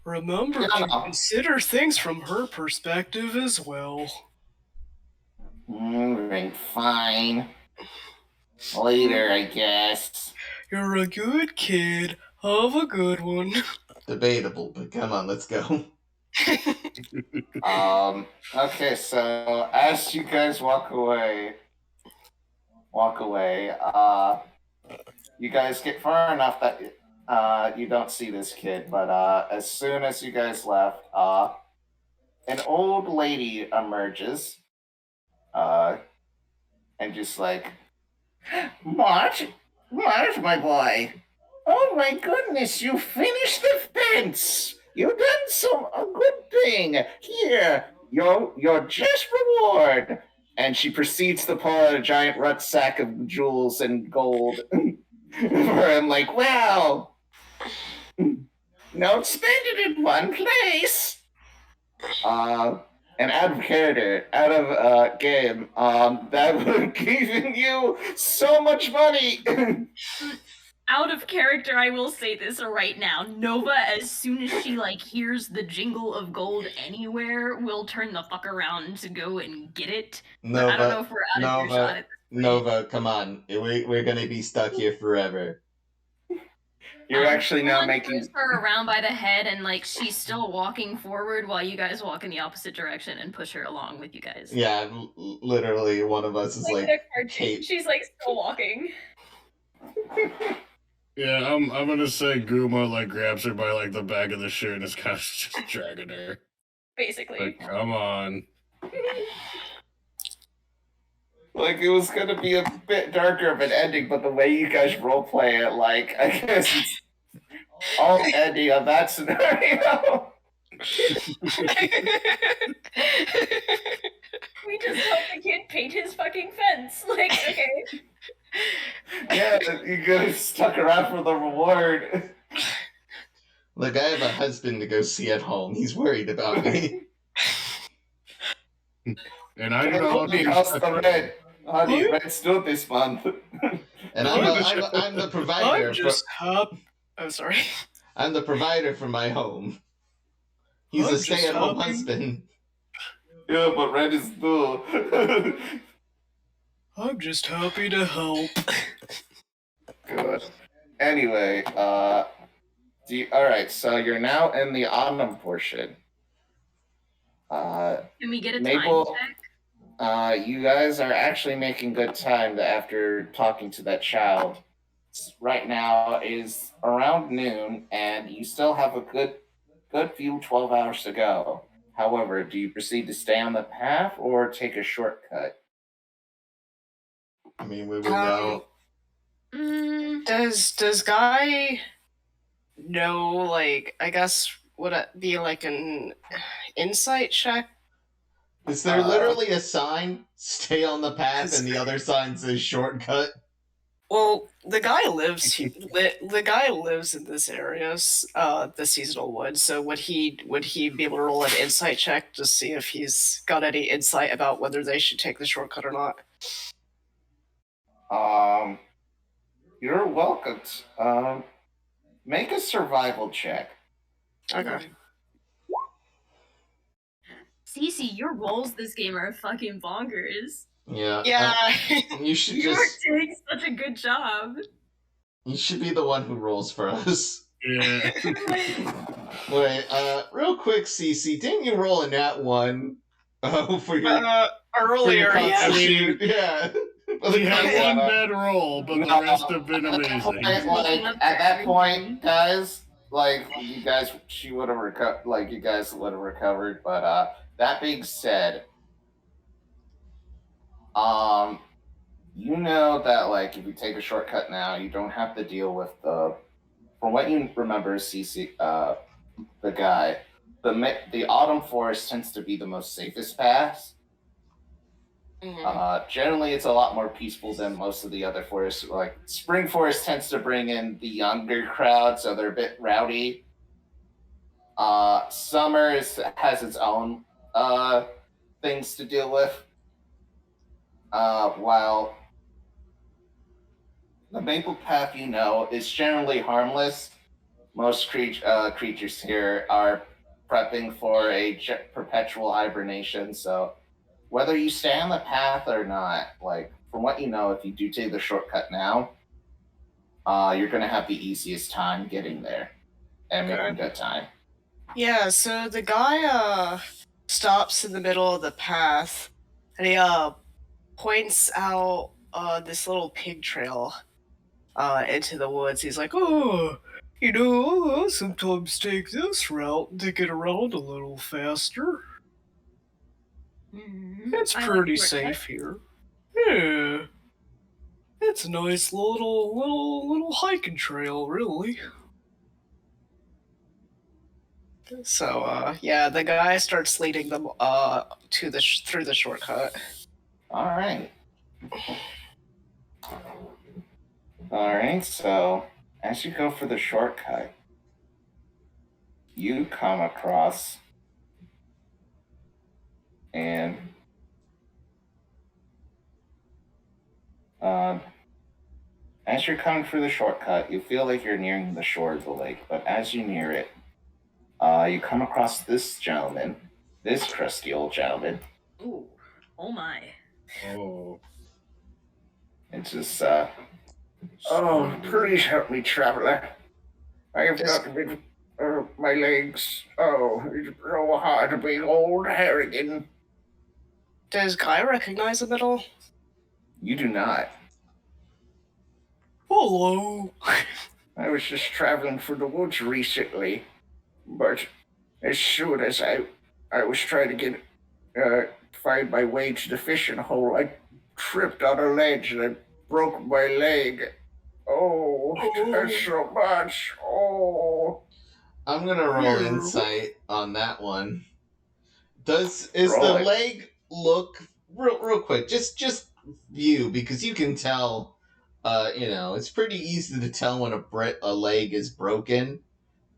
Remember to consider things from her perspective as well. Alright, fine. Later, I guess. You're a good kid. Have a good one. Debatable, but come on, let's go. Okay, so as you guys walk away, you guys get far enough that you don't see this kid, but as soon as you guys left, an old lady emerges, and just like, Mart, my boy. Oh my goodness, you finished the fence. You done a good thing. Here, your just reward. And she proceeds to pull out a giant rucksack of jewels and gold. Where I'm like, wow. Don't spend it in one place. And out of character, out of game, that would have given you so much money. Out of character, I will say this right now. Nova, as soon as she hears the jingle of gold anywhere, will turn the fuck around to go and get it. Nova, I don't know if we're out of earshot at this point. Nova, come on. We're gonna be stuck here forever. You're actually now making her around by the head, and she's still walking forward while you guys walk in the opposite direction and push her along with you guys. Yeah, literally, one of us is she's still walking. Yeah, I'm gonna say Guma grabs her by the back of the shirt and is kind of just dragging her. Basically. Come on. It was gonna be a bit darker of an ending, but the way you guys roleplay it, I guess it's all ending of that scenario. We just helped the kid paint his fucking fence. Okay. Yeah, you guys stuck around for the reward. Look, I have a husband to go see at home. He's worried about me. And I know how's the rent? Honey, rent's due this month. And I'm the provider. I'm sorry. I'm the provider for my home. He's a stay-at-home husband. Yeah, but rent is due. I'm just happy to help. Good. Anyway, alright, so you're now in the autumn portion. Can we get a Maple, time check? You guys are actually making good time after talking to that child. Right now is around noon, and you still have a good few 12 hours to go. However, do you proceed to stay on the path or take a shortcut? I mean, we would know. Does Guy know, I guess, would it be an insight check? Is there literally a sign, stay on the path, and the other sign says shortcut? Well, the guy lives in this area, the seasonal wood. So would he be able to roll an insight check to see if he's got any insight about whether they should take the shortcut or not? You're welcome. Make a survival check. Okay. Cece, your rolls this game are fucking bonkers. Yeah. Yeah. You should You're doing such a good job. You should be the one who rolls for us. Yeah. Wait, real quick, Cece, didn't you roll a nat 1? Oh, for your earlier, for your yeah. constitution? Yeah. We had one bad roll, but the rest have been amazing. At that point, guys, she would have recovered. You guys would have recovered. But that being said, you know that if you take a shortcut now, you don't have to deal with from what you remember, Cece, the guy, the autumn forest tends to be the most safest path. Mm-hmm. Generally, it's a lot more peaceful than most of the other forests. Spring forest tends to bring in the younger crowd, so they're a bit rowdy. Summer has its own things to deal with. While the maple path, is generally harmless. Most creatures here are prepping for a perpetual hibernation, so whether you stay on the path or not, from what you know, if you do take the shortcut now, you're gonna have the easiest time getting there and making good time. Yeah, so the guy stops in the middle of the path and he points out this little pig trail into the woods. He's like, "Oh, I sometimes take this route to get around a little faster. It's I pretty like safe here. Yeah, it's a nice little hiking trail, really." So yeah, the guy starts leading them to through the shortcut. All right. All right. So as you go for the shortcut, you come across and as you're coming through the shortcut, you feel like you're nearing the shore of the lake. But as you near it, you come across this gentleman, this crusty old gentleman. Ooh, oh my. Oh. It's just, oh, please help me, traveler. I have got a bit of my legs. Oh, it's so hard to be old Harrigan. Does Guy recognize him at all? You do not. Hello. I was just traveling through the woods recently, but as soon as I was trying to find my way to the fishing hole, I tripped on a ledge and I broke my leg. Oh, it hurts so much. Oh. I'm gonna roll insight on that one. Is Roll the it. leg look real quick? Just view, because you can tell. It's pretty easy to tell when a leg is broken.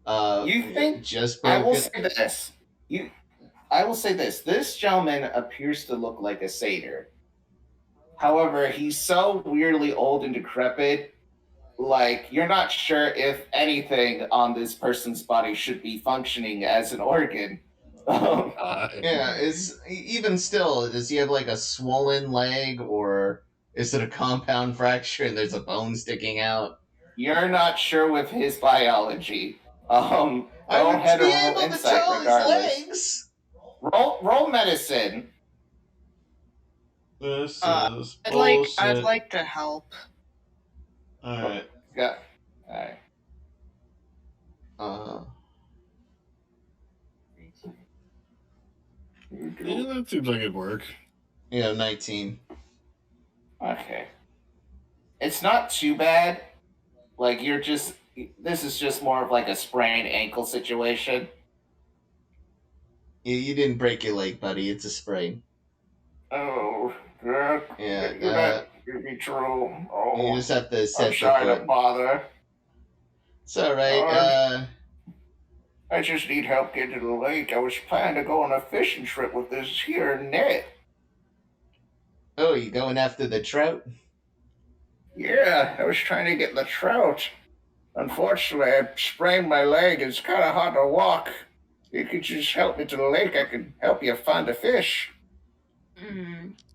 You think? Just broken? I will say this. I will say this. This gentleman appears to look like a satyr. However, he's so weirdly old and decrepit, like you're not sure if anything on this person's body should be functioning as an organ. Yeah, even still, does he have like a swollen leg, or is it a compound fracture and there's a bone sticking out? You're not sure with his biology. I Go would ahead be and roll able to insight tell regardless. his legs. Roll medicine. This is I'd bullshit. like to help. All right. Yeah. All right. Yeah, that seems like it'd work. 19. Okay. It's not too bad. Like this is just more of like a sprained ankle situation. You didn't break your leg, buddy. It's a sprain. Oh, Yeah. Could be true. Oh, You just have to set I'm sorry the to foot. bother. It's all right. I just need help getting to the lake. I was planning to go on a fishing trip with this here net. Oh, you going after the trout? Yeah, I was trying to get the trout. Unfortunately, I sprained my leg. It's kind of hard to walk. You could just help me to the lake. I can help you find a fish.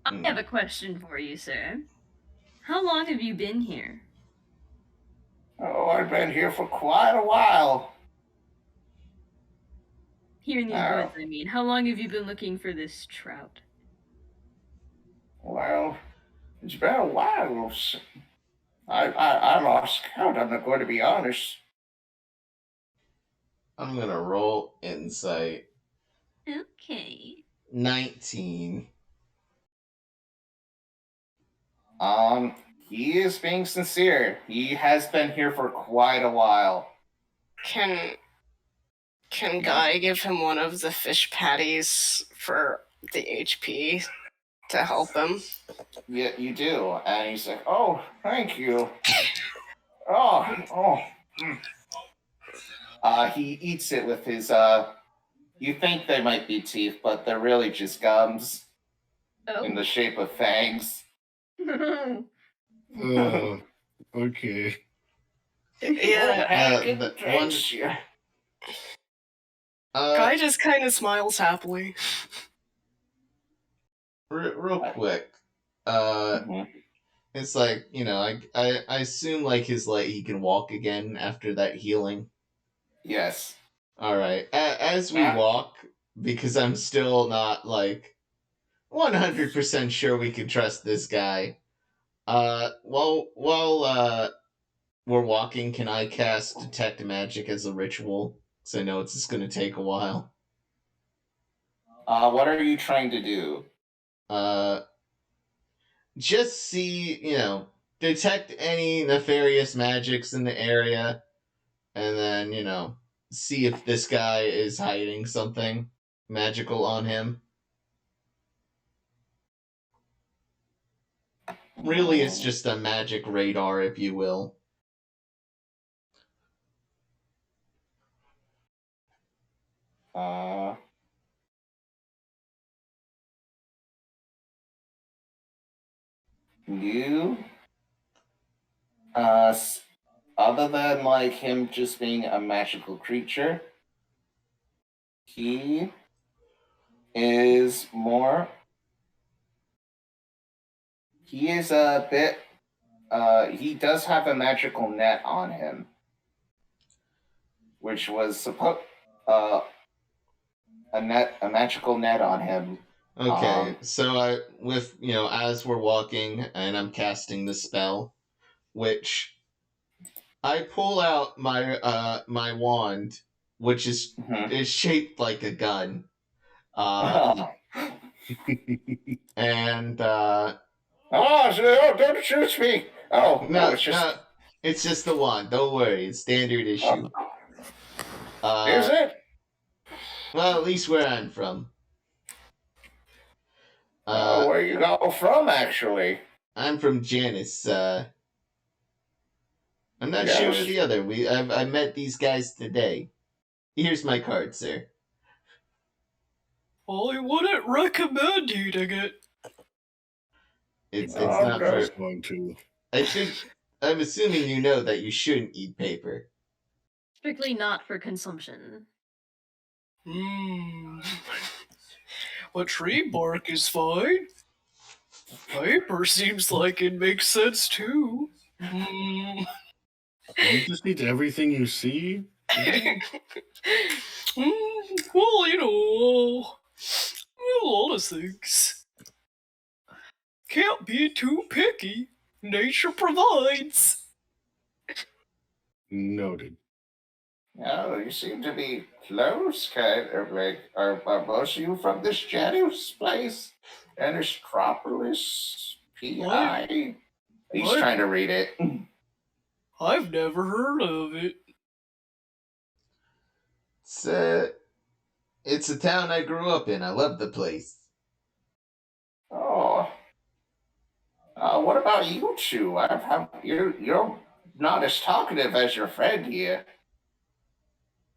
I have a question for you, sir. How long have you been here? Oh, I've been here for quite a while. Here in these woods, I mean. How long have you been looking for this trout? Well, it's been a while. I lost count, I'm not going to be honest. I'm going to roll insight. Okay. 19. He is being sincere. He has been here for quite a while. Can Guy give him one of the fish patties for the HP to help him? Yeah, you do. And he's like, oh, thank you. He eats it with his, you think they might be teeth, but they're really just gums in the shape of fangs. Okay. Yeah. Guy just kind of smiles happily. Real quick. It's like, I assume like he can walk again after that healing. Yes. All right. As we walk, because I'm still not like 100% sure we can trust this guy. While we're walking, can I cast detect magic as a ritual? Because I know it's just going to take a while. What are you trying to do? Just see, detect any nefarious magics in the area, and then, see if this guy is hiding something magical on him. Really, it's just a magic radar, if you will. You, other than like him just being a magical creature, he is more. He is a bit. He does have a magical net on him, which was supposed. A magical net on him. Okay, so as we're walking and I'm casting the spell, which I pull out my wand, which is shaped like a gun, and don't shoot me! Oh no, it's just it's just the wand. Don't worry, it's standard issue. Is it? Well, at least where I'm from. Where you go from, actually? I'm from Janus. I'm not sure of the other. I met these guys today. Here's my card, sir. I wouldn't recommend eating it. It's not for. Going to. I'm assuming you know that you shouldn't eat paper. Strictly not for consumption. But tree bark is fine. Paper seems like it makes sense too. You just eat everything you see? Well, a lot of things. Can't be too picky. Nature provides. Noted. Oh, you seem to be close, kind of like. Are most of you from this Janus place? Anastropolis P.I.? He's trying to read it. I've never heard of it. It's a town I grew up in. I love the place. Oh. What about you two? You're not as talkative as your friend here.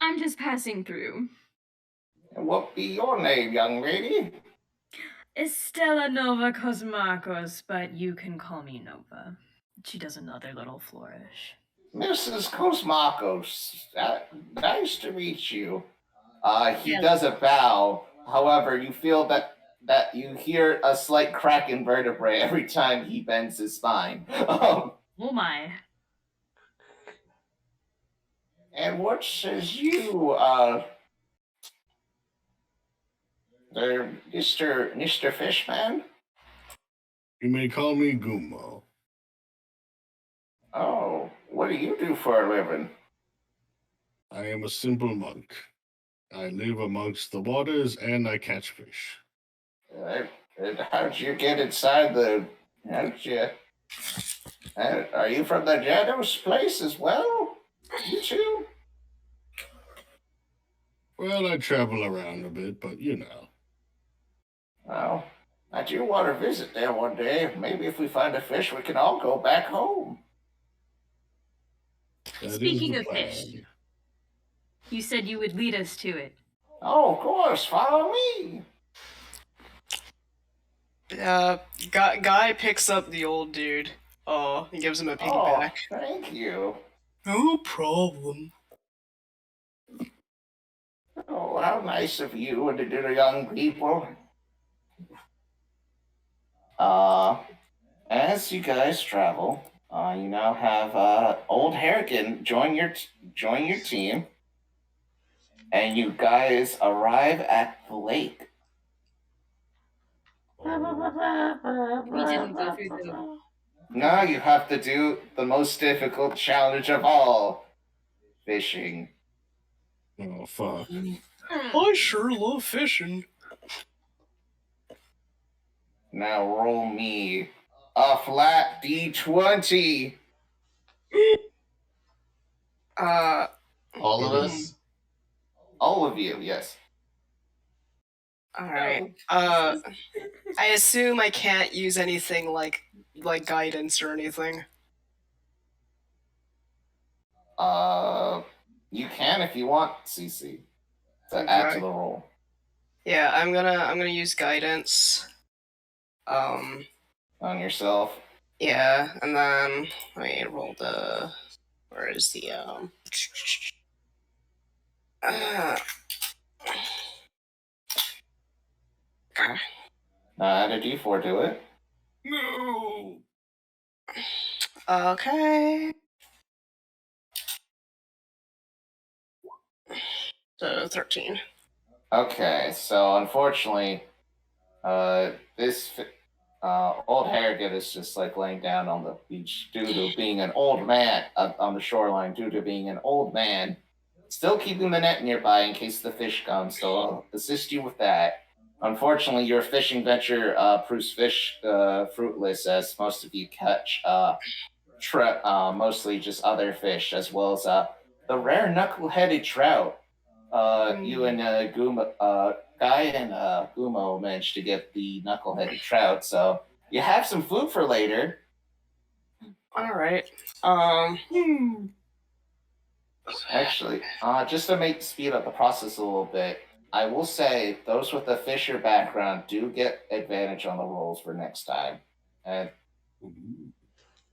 I'm just passing through. And what be your name, young lady? Estella Nova Cosmacos, but you can call me Nova. She does another little flourish. Mrs. Cosmacos, nice to meet you. He does a bow. However, you feel that you hear a slight crack in vertebrae every time he bends his spine. Oh my. And what says you, Mr. Fishman? You may call me Gummo. Oh, what do you do for a living? I am a simple monk. I live amongst the waters and I catch fish. How'd you get inside the... are you from the Janus place as well? You too? Well, I travel around a bit, but you know. Well, I do want to visit there one day. Maybe if we find a fish, we can all go back home. Speaking of fish, you said you would lead us to it. Oh, of course. Follow me. Guy picks up the old dude. He gives him a piggyback. Oh, thank you. No problem. Oh, how nice of you and the young people. as you guys travel, you now have Old Harrigan join your team, and you guys arrive at the lake. We didn't go through the. Now you have to do the most difficult challenge of all: fishing. Oh, fuck. I sure love fishing. Now roll me a flat d20. All of us? All of you, yes. Alright. I assume I can't use anything like guidance or anything. You can if you want, Cece, to add to the roll. Yeah, I'm gonna use guidance. On yourself. Yeah, and then let me roll the. Where is the Okay. Add a d4 to it. No. Okay. So 13. Okay, so unfortunately, this old Harrigan is just like laying down on the beach due to being an old man, on the shoreline due to being an old man. Still keeping the net nearby in case the fish come, so I'll assist you with that. Unfortunately, your fishing venture proves fruitless, as most of you catch mostly just other fish, as well as the rare knuckle-headed trout. You and Guy and Gumo managed to get the knuckle-headed trout, so you have some food for later. All right. Actually, just to speed up the process a little bit, I will say those with the fisher background do get advantage on the rolls for next time. And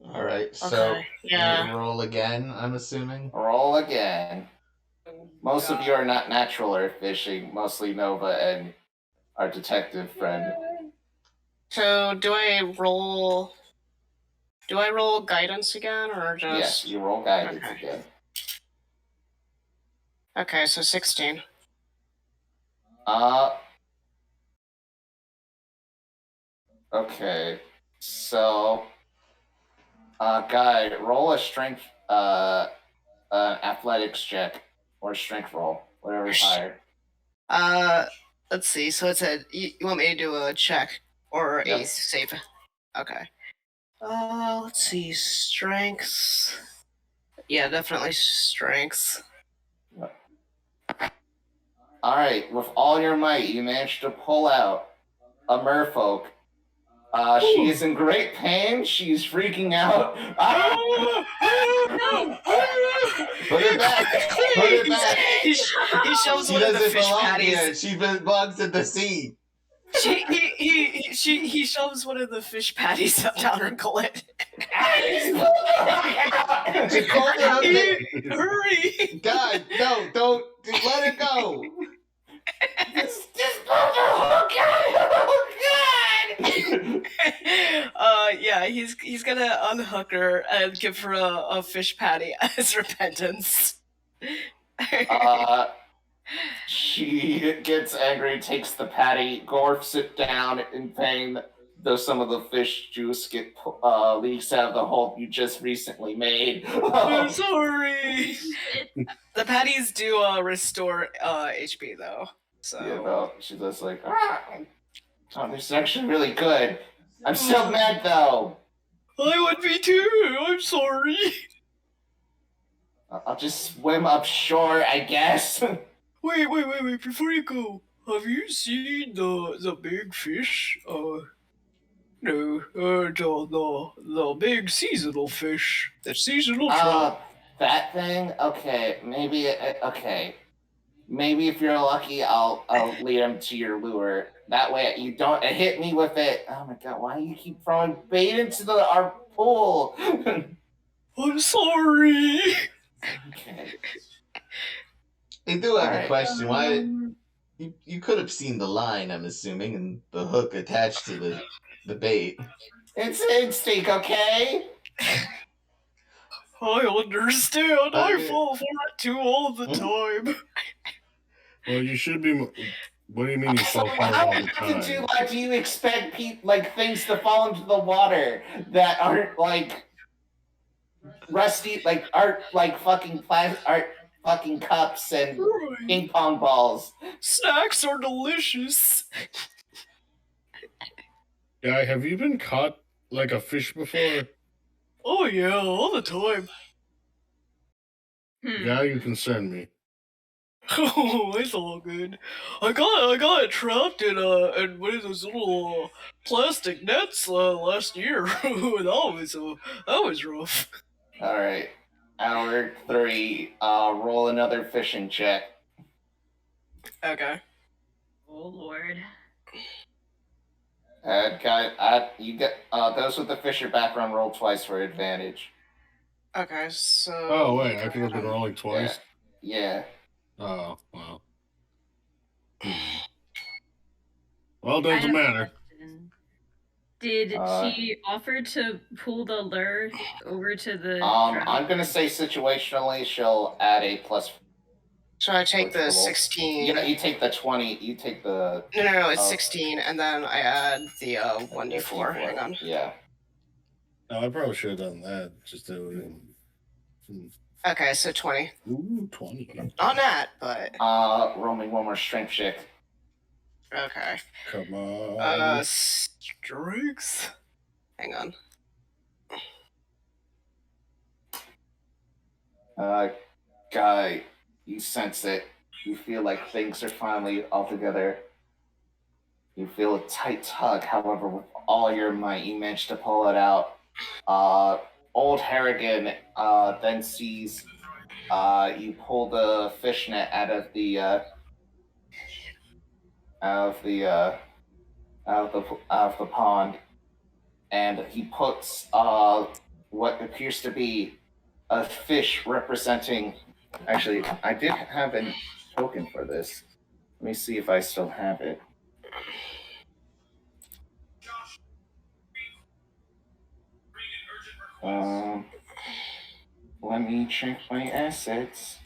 all right, so yeah. roll again, I'm assuming. Roll again. Most of you are not natural earth fishing, mostly Nova and our detective friend. So do I roll guidance again, or just? Yes, you roll guidance again. Okay, so 16. Okay, so Guy, roll a strength athletics check or strength roll, whatever's higher. Let's see. So it's you want me to do a check or a save? Okay. Let's see. Strengths. Yeah, definitely strengths. All right, with all your might, you managed to pull out a merfolk. She is in great pain. She's freaking out. Put it back. Put it back. He shoves one of the fish patties. She belongs in the sea. He shoves one of the fish patties up down her gullet. Hurry! God, no, don't let it go. Just pull the hook out. Yeah, he's gonna unhook her and give her a fish patty as repentance. She gets angry, takes the patty, gorfs it down in pain, though some of the fish juice leaks out of the hole you just recently made. I'm sorry. The patties do restore HP though. So yeah, no, she's just like, oh, this is actually really good. I'm still mad though. I would be too. I'm sorry. I'll just swim up shore, I guess. Wait! Before you go, have you seen the big fish? No, the big seasonal fish, the seasonal trout. That thing? Okay, maybe. Okay, maybe if you're lucky, I'll lead him to your lure. That way, you don't hit me with it. Oh my god! Why do you keep throwing bait into our pool? I'm sorry. Okay. I do have a question. Why you could have seen the line, I'm assuming, and the hook attached to the bait. It's instinct, okay? I understand. I Okay. fall for it too all the time. Well, you should be. What do you mean you So fall for it how all the often time? do you expect things to fall into the water that aren't like rusty, aren't like aren't fucking cups and ping pong balls? Snacks are delicious. Guy, have you been caught like a fish before? Oh yeah, all the time. Guy, you concern me. Oh, it's all good. I got trapped in one of those little plastic nets last year. That was rough. All right, hour 3. Roll another fishing check. Okay. Oh lord. You get those with the Fisher background roll twice for advantage. Okay, so. Oh wait, I could have been rolling twice. Yeah. Oh well. Well, I doesn't have a matter. question. Did she offer to pull the lure over to the trout? I'm gonna say situationally, she'll add a plus. So I take Which the roll? 16. Yeah, you take the 20. You take the. No, it's 16, and then I add the 1d4. Hang on. Yeah. No, I probably should have done that. Just do it. Okay, so 20. Ooh, 20. Not that, but. Roll me one more strength check. Okay. Come on. Strength. Hang on. Guy, you sense it. You feel like things are finally all together. You feel a tight tug, however, with all your might, you manage to pull it out. Old Harrigan then sees you pull the fishnet out of the pond, and he puts what appears to be a fish representing. Actually, I did have a token for this. Let me see if I still have it. Let me check my assets.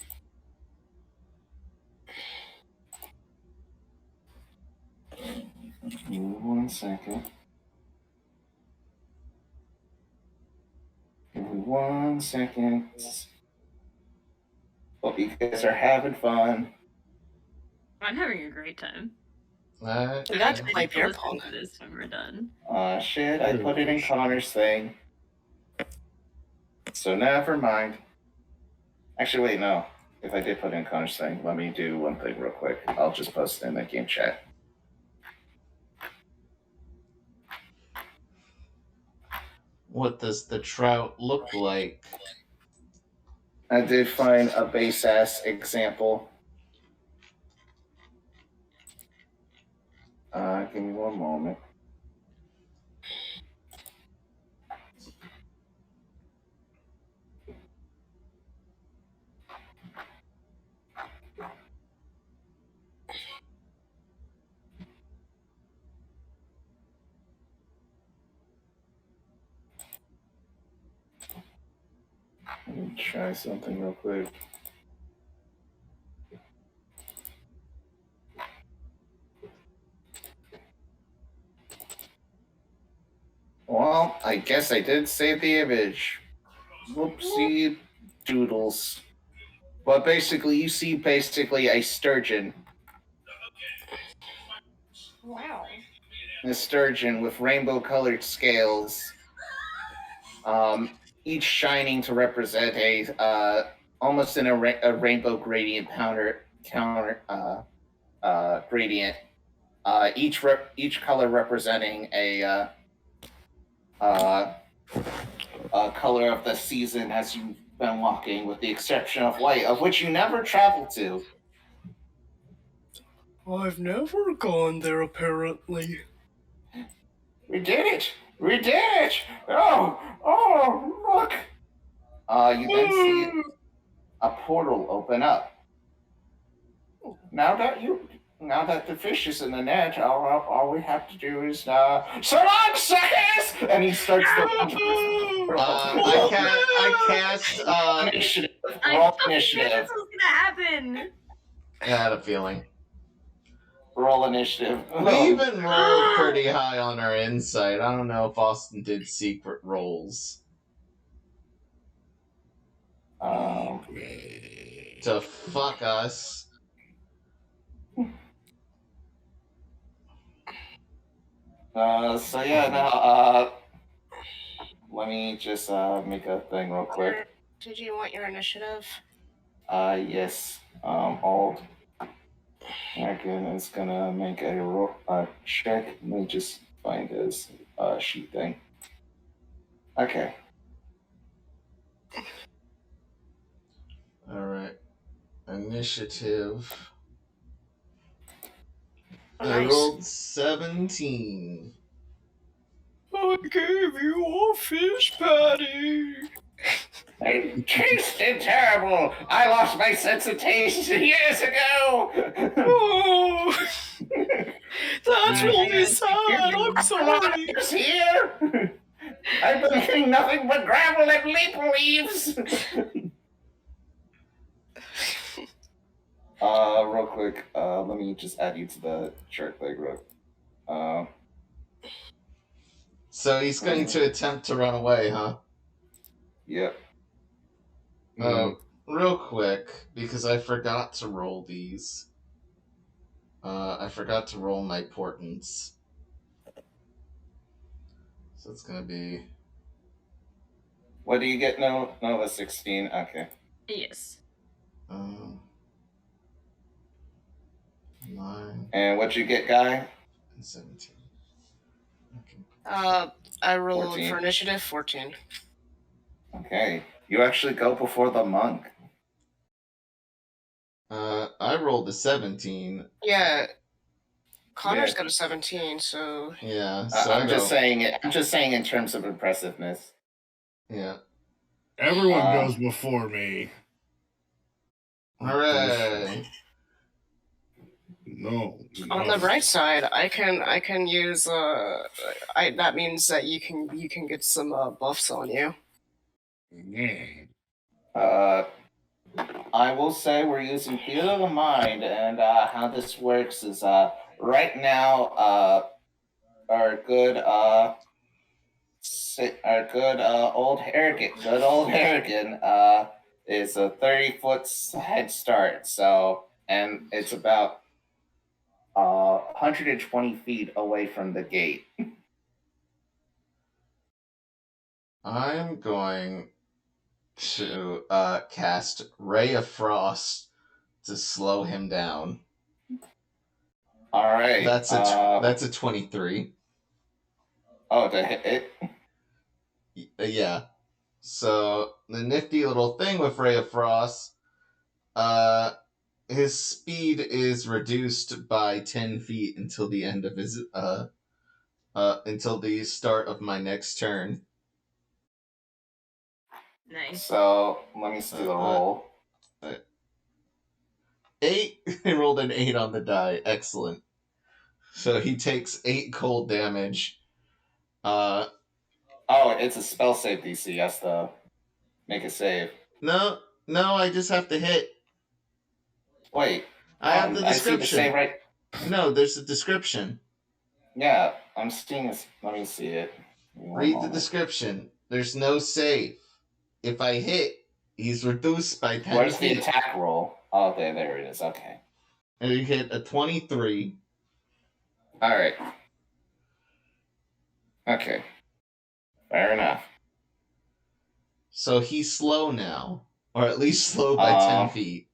Give me 1 second. Give me 1 second. Hope you guys are having fun. I'm having a great time. We got to play beer pong. This when we're done. Shit, I put it in Connor's thing. So never mind. Actually, wait, no. If I did put in Connor's thing, let me do one thing real quick. I'll just post it in the game chat. What does the trout look like? I did find a base ass example. Give me one moment. Let me try something real quick. Well, I guess I did save the image. Whoopsie doodles. But basically, you see a sturgeon. Wow. A sturgeon with rainbow-colored scales, each shining to represent almost in a rainbow gradient gradient. Each color representing a color of the season as you've been walking, with the exception of white, of which you never traveled to. I've never gone there, apparently. We did it! We did it! Oh, look! You then see a portal open up. Now now that the fish is in the net, all we have to do is, so long, suckers! And he starts to I cast. initiative. I Roll fucking knew initiative. this was gonna happen. I had a feeling. Roll initiative. We even rolled pretty high on our insight. I don't know if Austin did secret rolls to fuck us. So yeah, now, let me just make a thing real quick. Did you want your initiative? Yes. Alt American is gonna make a check. Let me just find his sheet thing. Okay. All right. Initiative. Oh, I nice. rolled 17. I gave you a fish patty. It tasted terrible. I lost my sense of taste years ago. Oh, that's really sad. I'm sorry. It's here. I've been eating nothing but gravel and maple leaves. Real quick, let me just add you to the chart thing, real. So he's going to attempt to run away, huh? Yep. Real quick, because I forgot to roll these. I forgot to roll my portents. So it's gonna be. What do you get? Nova 16. Okay. Yes. 9 And what'd you get, Guy? and 17. Okay. I rolled 14. for initiative 14. Okay. You actually go before the monk. I rolled a 17. Yeah. Connor's Yeah. got a 17, so Yeah, so I'm just saying. I'm just saying in terms of impressiveness. Yeah. Everyone goes before me. Hooray! No. on the bright side, I can use that means that you can get some buffs on you. I will say we're using theater of the mind, and how this works is right now our good old Harrigan is a 30-foot head start. So, and it's about 120 feet away from the gate. I'm going to cast Ray of Frost to slow him down. All right. That's a 23. Oh, to hit it? Yeah. So the nifty little thing with Ray of Frost, his speed is reduced by 10 feet until the end of his until the start of my next turn. Nice. So let me see the roll. 8. He rolled an 8 on the die. Excellent. So he takes 8 cold damage. Oh, it's a spell save DC. He has to make a save. No, I just have to hit. Wait. I have the description. I see the save right. No, there's a description. Yeah, I'm seeing this. Let me see it. Read the description. There's no save. If I hit, he's reduced by 10 Where's feet. the attack roll? Oh, there it is. Okay. And he hit a 23. All right. Okay. Fair enough. So he's slow now. Or at least slow by 10 feet.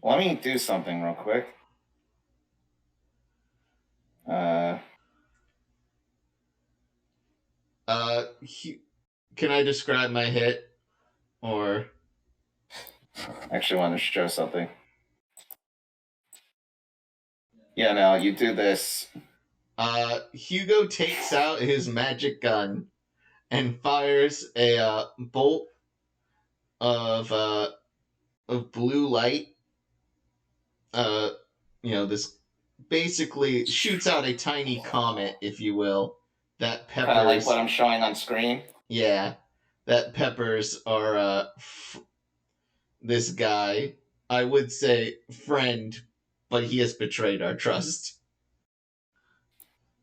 Let me do something real quick. Can I describe my hit? Or I actually want to show something. Yeah, no, you do this. Hugo takes out his magic gun and fires a bolt of blue light. This basically shoots out a tiny comet, if you will, that peppers. Kind of like what I'm showing on screen. Yeah, that peppers are this guy. I would say friend, but he has betrayed our trust.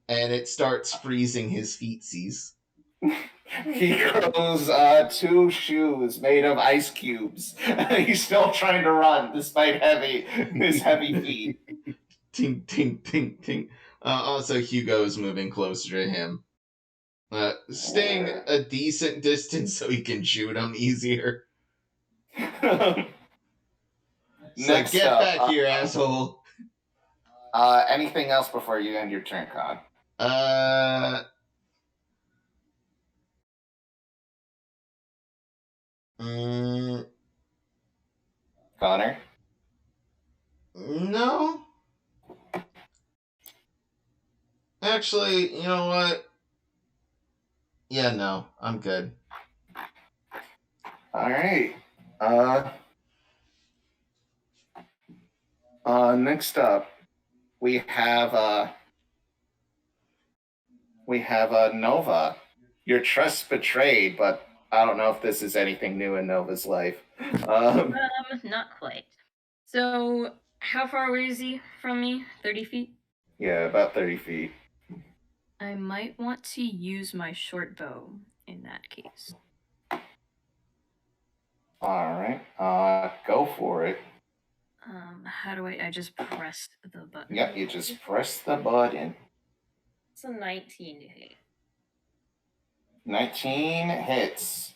And it starts freezing his feetsies. He grows 2 shoes made of ice cubes. He's still trying to run despite his heavy feet. Tink, tink, tink, tink. Also, Hugo is moving closer to him. Staying a decent distance so he can shoot him easier. Next get up, back here, asshole. Anything else before you end your turn, Con? Connor? No. Actually, you know what? Yeah, no, I'm good. All right. Next up, we have Nova. Your trust betrayed, but I don't know if this is anything new in Nova's life. Not quite. So, how far away is he from me? 30 feet? Yeah, about 30 feet. I might want to use my short bow in that case. All right. Go for it. How do I just pressed the button? Yep, you just press the button. It's a 19 to hit. 19 hits.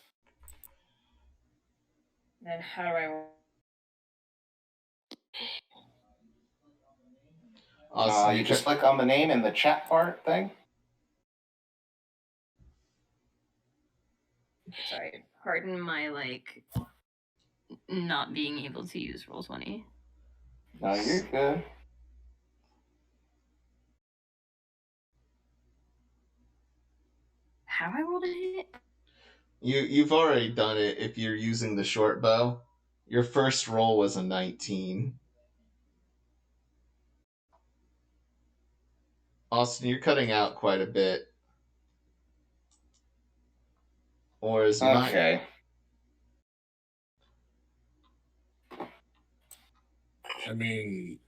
Then how do I... Awesome. You just click on the name in the chat part thing. Sorry, pardon my, not being able to use Roll20. No, you're good. How I rolled a hit? You've already done it if you're using the short bow. Your first roll was a 19. Austin, you're cutting out quite a bit. Or is Okay. I mean,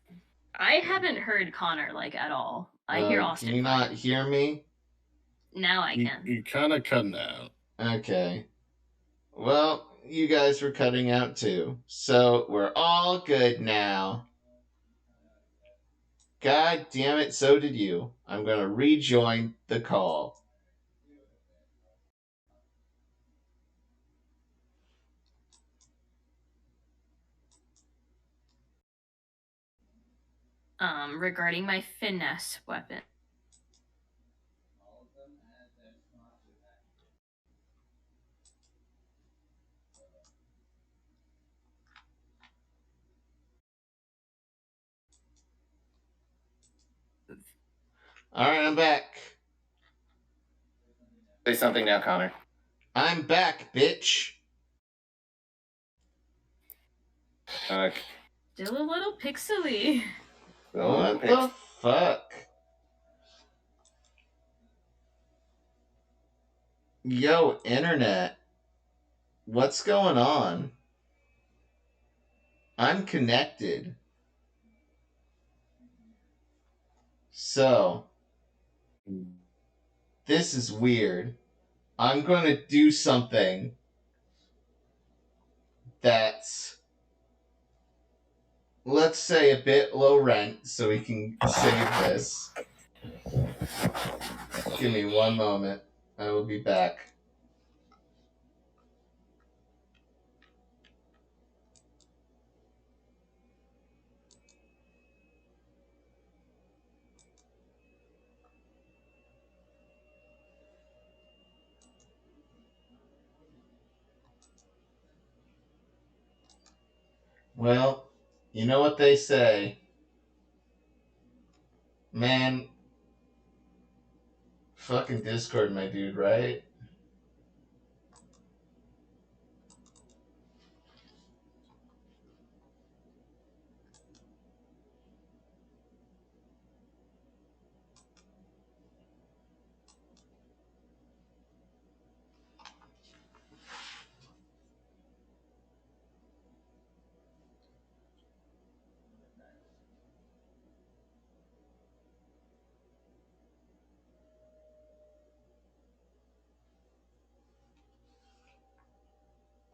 I haven't heard Connor, at all. I hear Austin. Can you not hear me? Now I can. you're kind of cutting out. Okay. Well, you guys were cutting out too. So we're all good now. God damn it, so did you. I'm going to rejoin the call. Regarding my finesse weapon. All right, I'm back. Say something now, Connor. I'm back, bitch. Okay. Still a little pixely. What the fuck? Yo, internet. What's going on? I'm connected. So, this is weird. I'm going to do something that's, let's say, a bit low rent so we can save this. Give me one moment. I will be back. Well, you know what they say. Man, fucking Discord, my dude, right?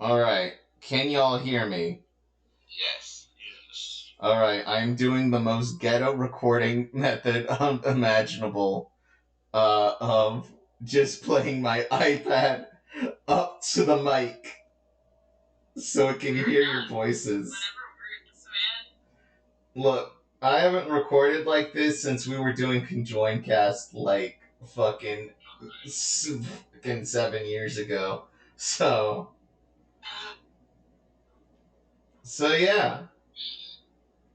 Alright, can y'all hear me? Yes. Alright, I'm doing the most ghetto recording method imaginable of just playing my iPad up to the mic so it can hear your voices. Look, I haven't recorded like this since we were doing Conjoined Cast like fucking 7 years ago. So yeah.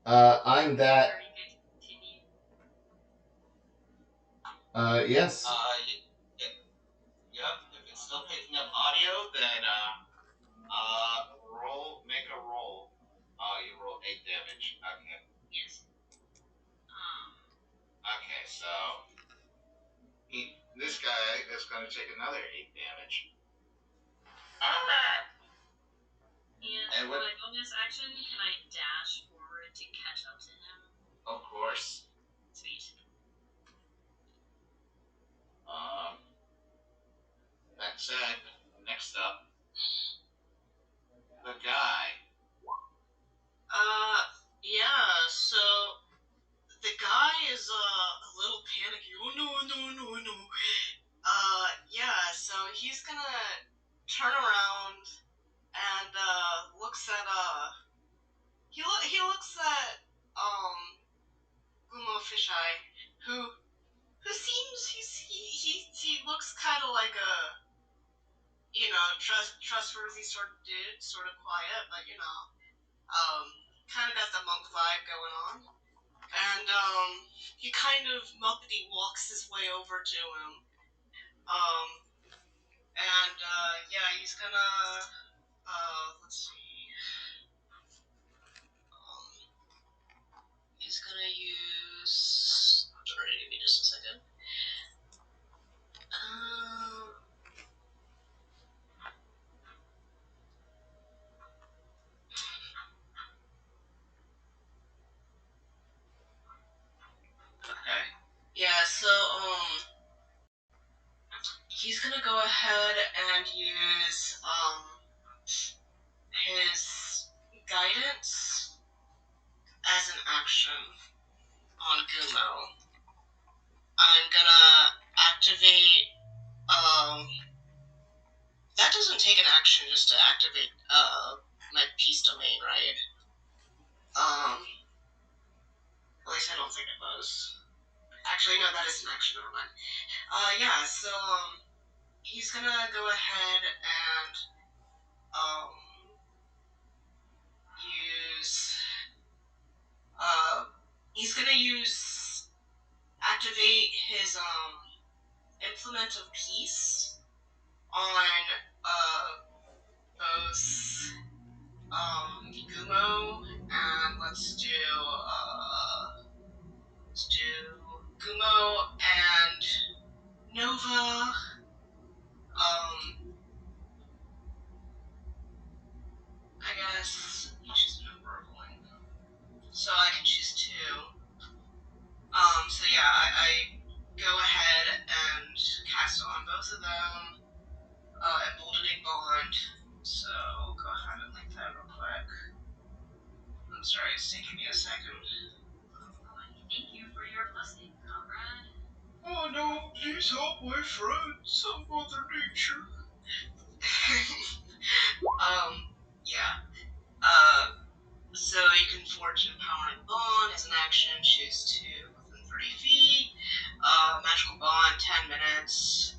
I'm that. Yes. Yep. If it's still picking up audio, then make a roll. Oh, you rolled 8 damage. Okay. Yes. Okay, so this guy is going to take another 8 damage. And for my bonus action, can I dash forward to catch up to him? Of course. Sweet. That said, next up, the guy. Yeah, so the guy is a little panicky. Oh no. Yeah, so he's gonna turn around and looks at he looks at Gumo Fisheye, who seems he looks kind of like a trustworthy sort of dude, sort of quiet, but kind of got the monk vibe going on. And he kind of muppety walks his way over to him. And yeah, he's gonna let's see. He's gonna use. Sorry, give me just a second. Okay. Yeah, so he's gonna go ahead and use his guidance as an action on Gumo. I'm gonna activate that doesn't take an action just to activate my peace domain, right? At least I don't think it was. Actually, no, that is an action. Never mind. Yeah. So he's gonna go ahead and use. He's gonna activate his implement of peace on both Gumo and let's do Gumo and Nova. I guess you choose a number of one. So I can choose 2. So yeah, I go ahead and cast on both of them, emboldening bond. So go ahead and link that real quick. I'm sorry, it's taking me a second. Thank you for your blessing, comrade. Oh no, please help my friend, some Mother Nature. Yeah. So you can forge an empowering bond as an action, choose 2 within 30 feet. Magical bond, 10 minutes.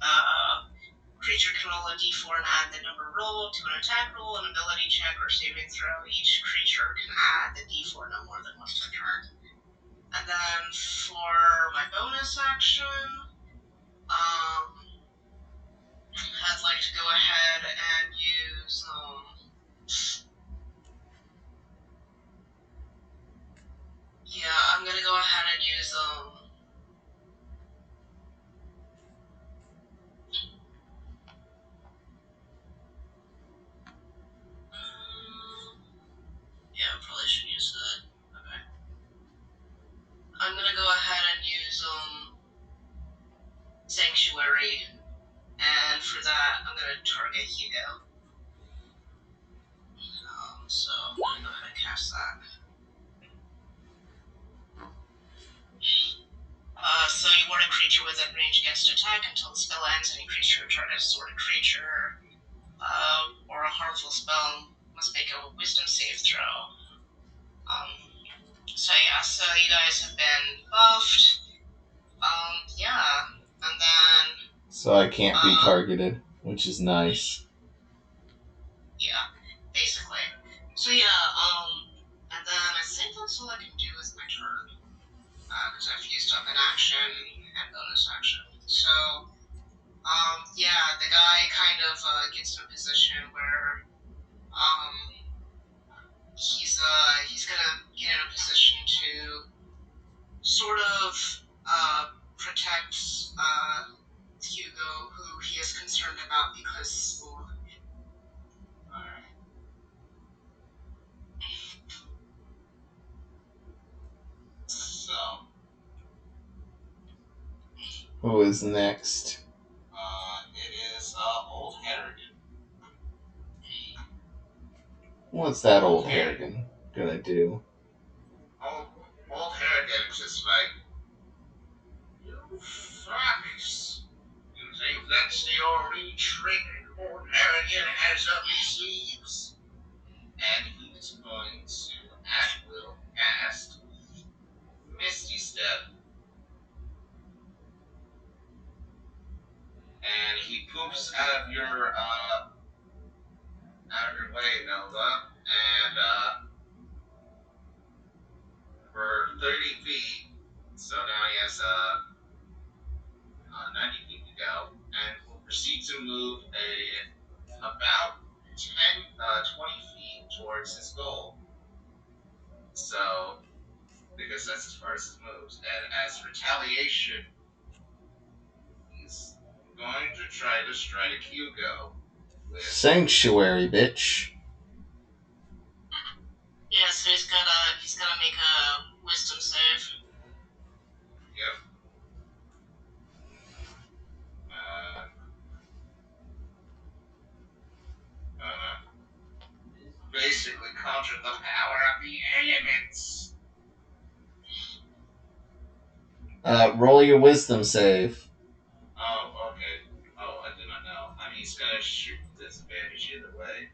Creature can roll a d4 and add the number rolled to an attack roll, an ability check, or saving throw. Each creature can add the d4 no more than once per turn. And then for my bonus action, I'd like to go ahead and use I'm gonna go ahead and use probably should use that. Okay. I'm gonna go ahead and use Sanctuary, and for that I'm gonna target Hugo. creature within range gets to attack until the spell ends. Any creature or target sort of creature or a harmful spell must make a wisdom save throw. So yeah, so you guys have been buffed. Yeah, and then So I can't be targeted, which is nice. Yeah, basically. So yeah, and then I think that's all I can do with my turn. Because I've used up an action and bonus action. So, yeah, the guy kind of gets in a position where, he's gonna get in a position to sort of, protect, Hugo, who he is concerned about because, well, alright. So, Who is next? it is Old Harrigan. What's that old Harrigan gonna do? Old Harrigan is just like, you fucks. You think that's your new trick Old Harrigan has up his sleeves? And he's going to, at will, cast Misty Step. And he poops out of your way, Nova, and for 30 feet. So now he has 90 feet to go, and will proceed to move about 20 feet towards his goal. So, because that's as far as his moves, and as retaliation, he's going to try to strike Hugo. Sanctuary, bitch. Yeah, so he's gonna make a wisdom save. Yep. Basically conjure the power of the elements. Roll your wisdom save. Oh, okay. Oh, I did not know. I mean, he's gonna shoot disadvantage either way.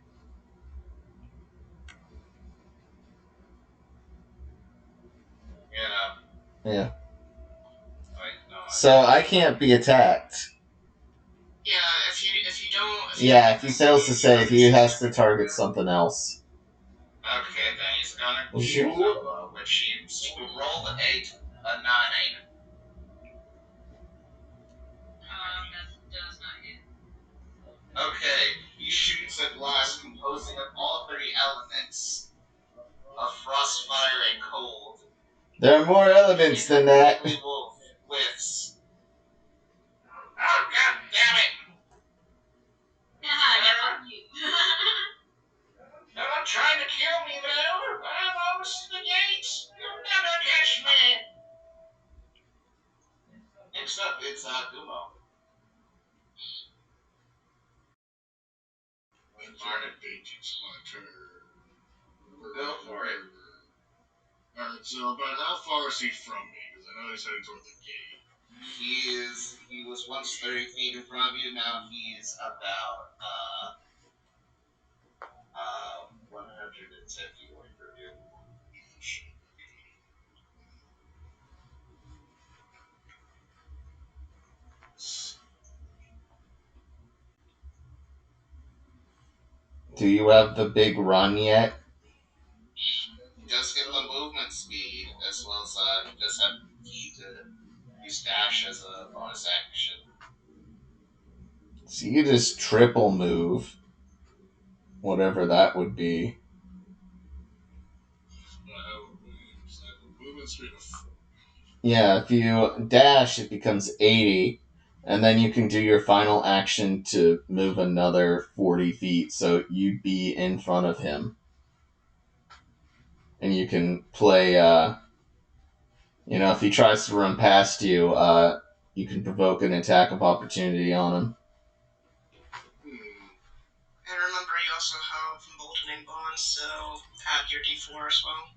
Yeah. Wait, no. So I can't be attacked. Yeah, if you don't. Yeah, if he fails to save, he has to target something else. Okay, then he's gonna shoot Nova, which he rolled a 9. That does not hit. Okay, he shoots a blast composing of all 3 elements of frost, fire, and cold. There are more elements than that. Whiffs. Oh, god damn it! Don't try to kill me, though. I'm almost to the gates. You'll never catch me. Next up, it's Gumo. It's my turn. Go for it. Alright, so about how far is he from me? Because I know he's heading toward the gate. He was once 30 feet in front of you, now he's about 110 feet away from you. Do you have the big run yet? He does give him a movement speed, as well as he does have key to use dash as a bonus action. So you just triple move. Whatever that would be. Movement speed of 4. Yeah, if you dash, it becomes 80. And then you can do your final action to move another 40 feet. So you'd be in front of him. And you can play, if he tries to run past you, you can provoke an attack of opportunity on him. And remember, you also have emboldening bonds, so add your d4 as well.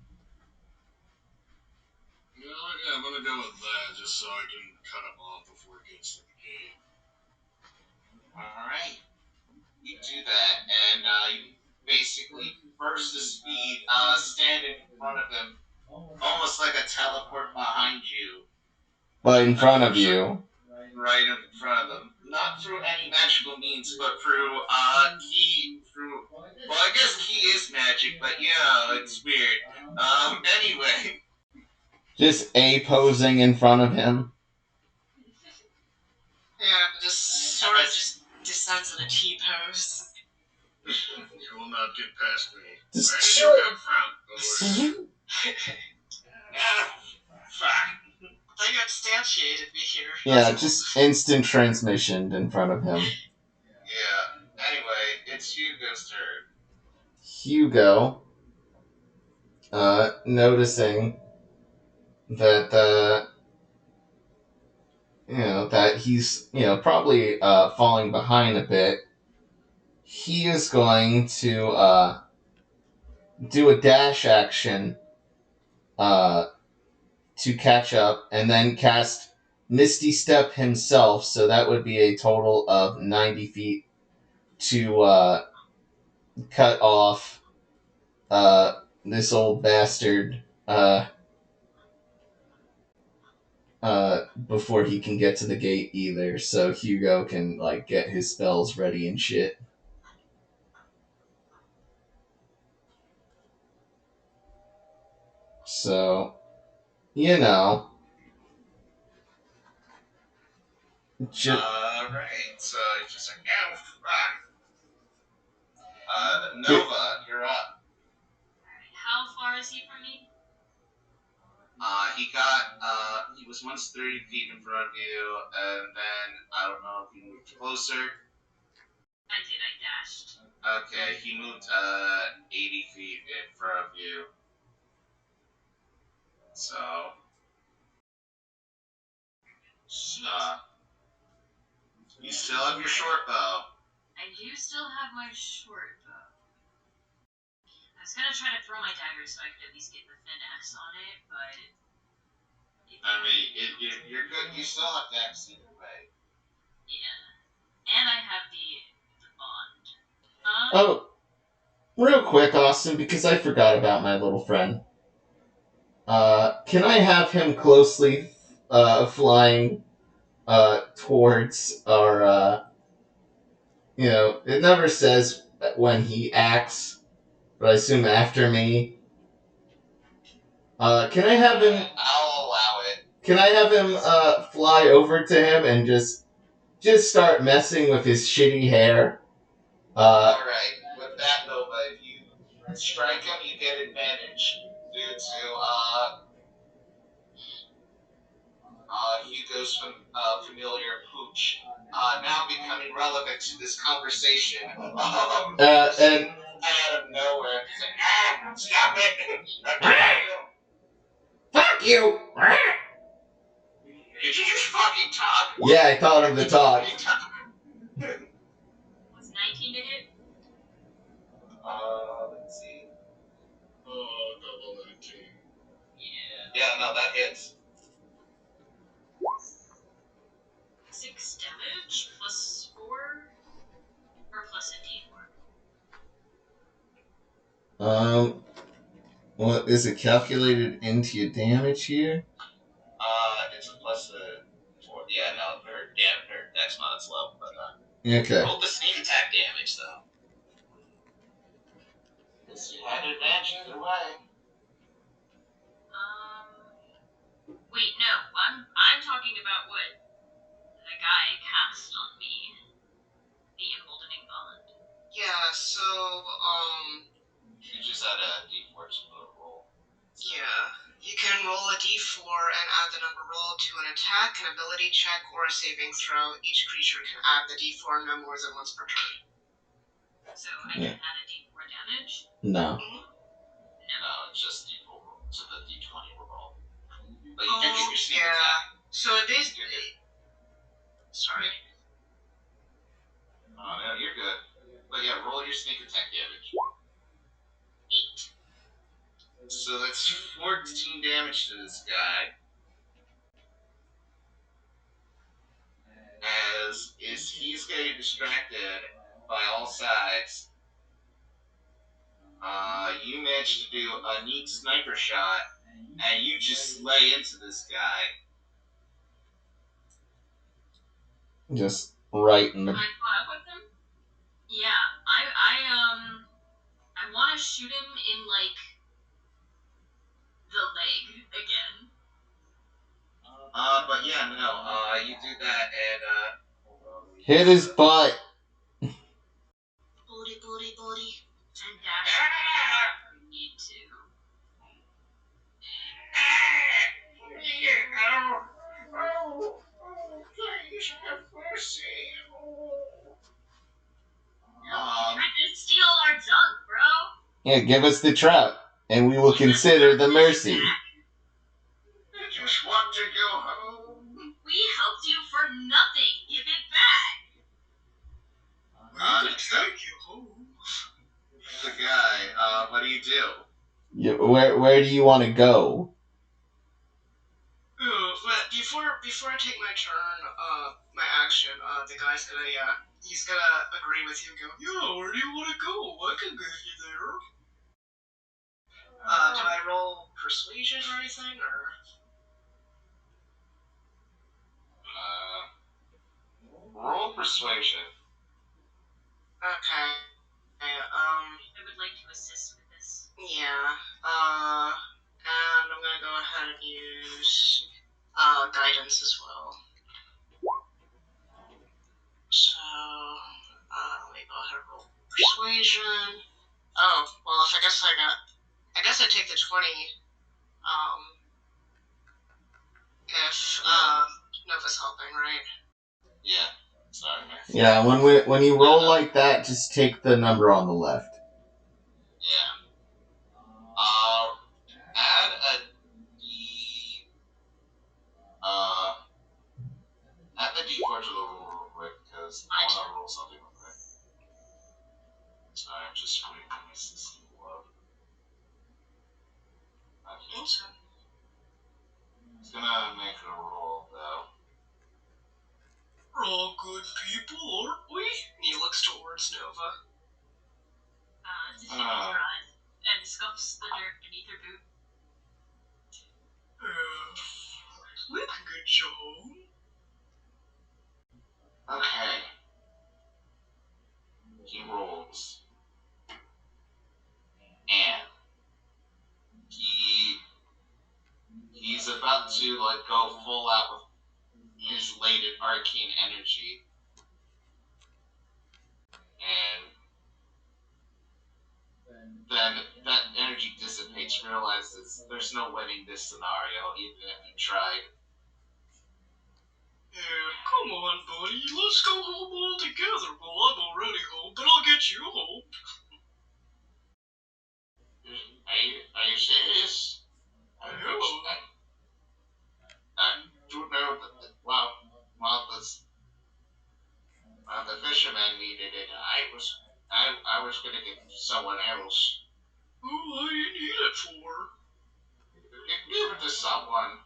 Yeah, I'm gonna go with that just so I can cut him off before it gets to the gate. Alright. You do that, and you basically burst the speed, stand in front of him, almost like a teleport behind you. But in front of you. Right in front of him. Not through any magical means, but through key. Well, I guess key is magic, but yeah, it's weird. Anyway. Just A posing in front of him. Yeah, just Sort of just descends in a T pose. You will not get past me. Just Where did you come from? Fuck. They instantiated me here. Yeah, just instant transmission in front of him. Yeah. Anyway, it's Hugo's turn. Hugo, noticing that, that he's, probably, falling behind a bit, he is going to, do a dash action, to catch up, and then cast Misty Step himself, so that would be a total of 90 feet to, cut off, this old bastard, before he can get to the gate either, so Hugo can, get his spells ready and shit. So, Alright, so it's just like, oh, fuck. Nova, you're up. How far is he from me? He was once 30 feet in front of you, and then, I don't know if he moved closer. I did, I dashed. Okay, he moved, 80 feet in front of you. So, you still have your short bow. I do still have my short bow. I was gonna try to throw my dagger so I could at least get the thin X on it, but... I mean, you're good. You still have Dex either way. Yeah. And I have the bond. Oh, real quick, Austin, because I forgot about my little friend. Can I have him closely, flying, towards our, it never says when he acts, but I assume after me. Can I have him... I'll allow it. Can I have him, fly over to him and just start messing with his shitty hair? Alright, with that, Nova, if you strike him, you get advantage due to, Hugo's familiar pooch, now becoming relevant to this conversation. And Out of nowhere, he's like, stop it! fuck you! Did you just fucking talk? Yeah, I thought of the talk. Was 19 to hit? Let's see. Oh, double 19. Yeah, no, that hits. 6 damage plus 4? Or plus a d4? What is it calculated into your damage here? It's a plus a 4. Yeah, no, her dex mod's low, but Okay. roll the sneak attack damage though. You had advantage either way. Wait, no. I'm talking about what the guy cast on me. The emboldening bond. Yeah, so, You just had a d4 to roll. yeah. You can roll a d4 and add the number rolled to an attack, an ability check, or a saving throw. Each creature can add the d4 no more than once per turn. So I can add a d4 damage? No. No, it's just d4 roll to the d20 roll. But you do get your sneak yeah. attack. So basically... Sorry. Oh, no, you're good. But yeah, roll your sneak attack damage. 8. So that's 14 damage to this guy. As he's getting distracted by all sides. You managed to do a neat sniper shot, and you just lay into this guy. Just right in the. Am I caught up with him? Yeah, I want to shoot him in like the leg again. But yeah, no. You do that, and Hit his butt. Booty, booty, booty. And dash if you need to. Please have mercy. Trying to steal our junk, bro. Yeah, give us the trout, and we will consider the mercy. I just want to go home. We helped you for nothing. Give it back. Take you home. The guy. What do you do? Where do you want to go? But before I take my turn, my action, the guy's gonna he's gonna agree with you and go, yeah, where do you want to go? I can get you there. Do I roll persuasion or anything, or? Roll persuasion. Okay. I would like to assist with this. Yeah. And I'm gonna go ahead and use guidance as well. So, let me go ahead and roll persuasion. Oh, well, I guess I take the 20, if, Nova's helping, right? Yeah. Sorry, man. Yeah, when you roll like that, just take the number on the left. Yeah. Add a D. Add the D4 to the roll real quick because I want to roll something real quick. Sorry, I'm just waiting for my system to load. Okay. It's gonna make a roll though. We're all good people, aren't we? He looks towards Nova. She rolls her eyes and scuffs the dirt beneath her boot. We can get you home. Okay. He rolls. And he's about to like go full out with his latent arcane energy. And then that energy dissipates, realizes there's no winning this scenario, even if you tried. Yeah, come on, buddy. Let's go home all together. Well, I'm already home, but I'll get you home. Are you serious? I do know that, the fisherman needed it. I was gonna give someone else. Who do you need it for? Give it to someone.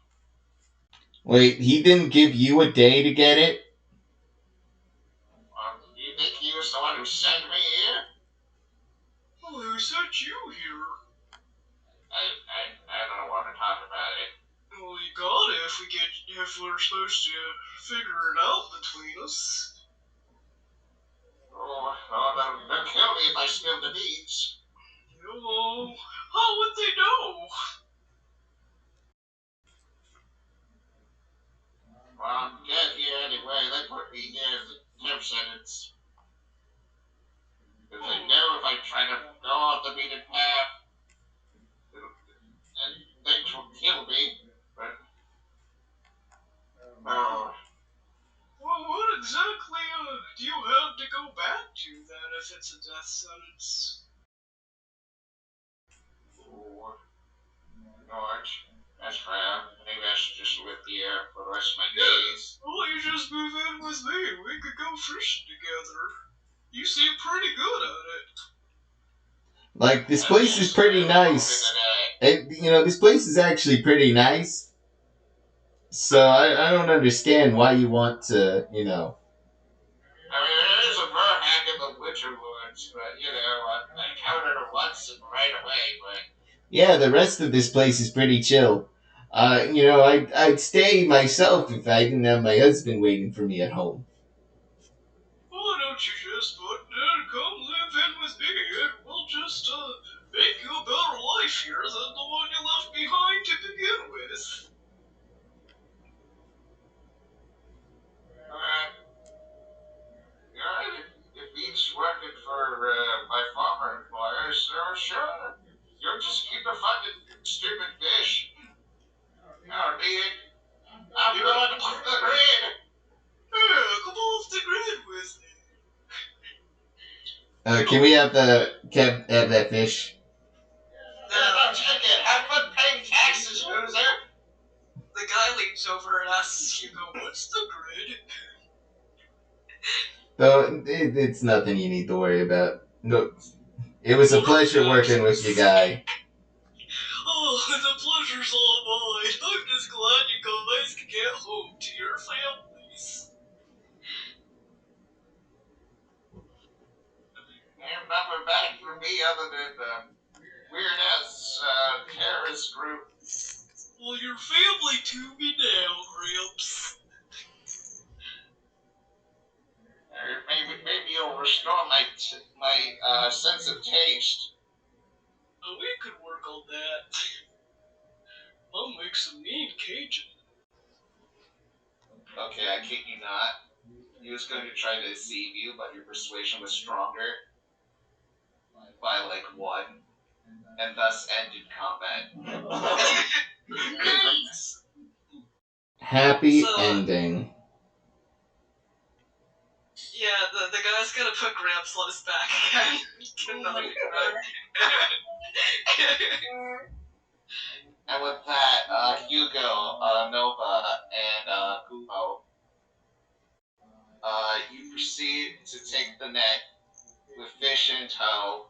Wait, he didn't give you a day to get it? You think he was the one who sent me here? Well, who sent you here? I don't want to talk about it. Well, you got it if we're supposed to figure it out between us. Oh, they'll kill me if I spill the beans. Hello. How would they know? Well, I'm dead here anyway. They put me here as a temp sentence. Because they know if I try to go off the beaten path, and things will kill me. But, oh. Well, what exactly do you have to go back to then if it's a death sentence? Oh. George, that's fair. Maybe I should just live here for the rest of my days. Well, you just move in with me. We could go fishing together. You seem pretty good at it. Like, this place is pretty nice. This place is actually pretty nice. So I don't understand why you want to, I mean, there is a burhack in the winter woods, but, I encountered her once and right away, but... Yeah, the rest of this place is pretty chill. I'd stay myself if I didn't have my husband waiting for me at home. Why don't you just come live in with me and we'll just make you a better life here than the one you left behind to begin with. It beats working for my former employer, so sure. You'll just keep the fucking stupid fish. Albeit, I'm going off the grid. Yeah, come off the grid with me. Can we have that fish? I'll take it. Have fun paying taxes, loser. The guy leans over and asks Hugo, what's the grid? Though it's nothing you need to worry about. No, it was a pleasure working with you, Guy. Oh, the pleasure's all mine. I'm just glad you guys can get home to your families. And nothing back for me other than the weird-ass terrorist group. Well, your family to me now, Gramps. Maybe you'll restore my sense of taste. We could work on that. I'll make some mean Cajun. Okay, I kid you not. He was going to try to deceive you, but your persuasion was stronger by like 1, and thus ended combat. Nice. Happy So, ending. Yeah, the guy's gonna put Gramps on his back again. Get another And with that, Hugo, Nova, and Kupo, you proceed to take the net with fish in tow,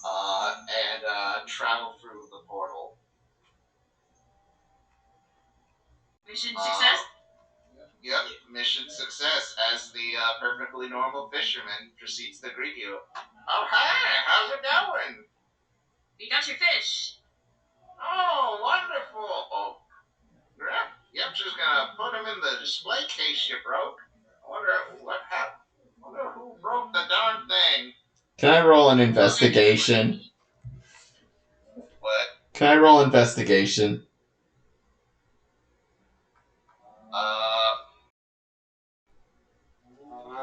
and travel through the portal. Mission success? Yep, mission success as the perfectly normal fisherman proceeds to greet you. Oh, hi, how's it going? We got your fish. Oh, wonderful. Yep, just gonna put him in the display case you broke. I wonder what happened. Wonder who broke the darn thing. Can I roll an investigation? What? Can I roll investigation?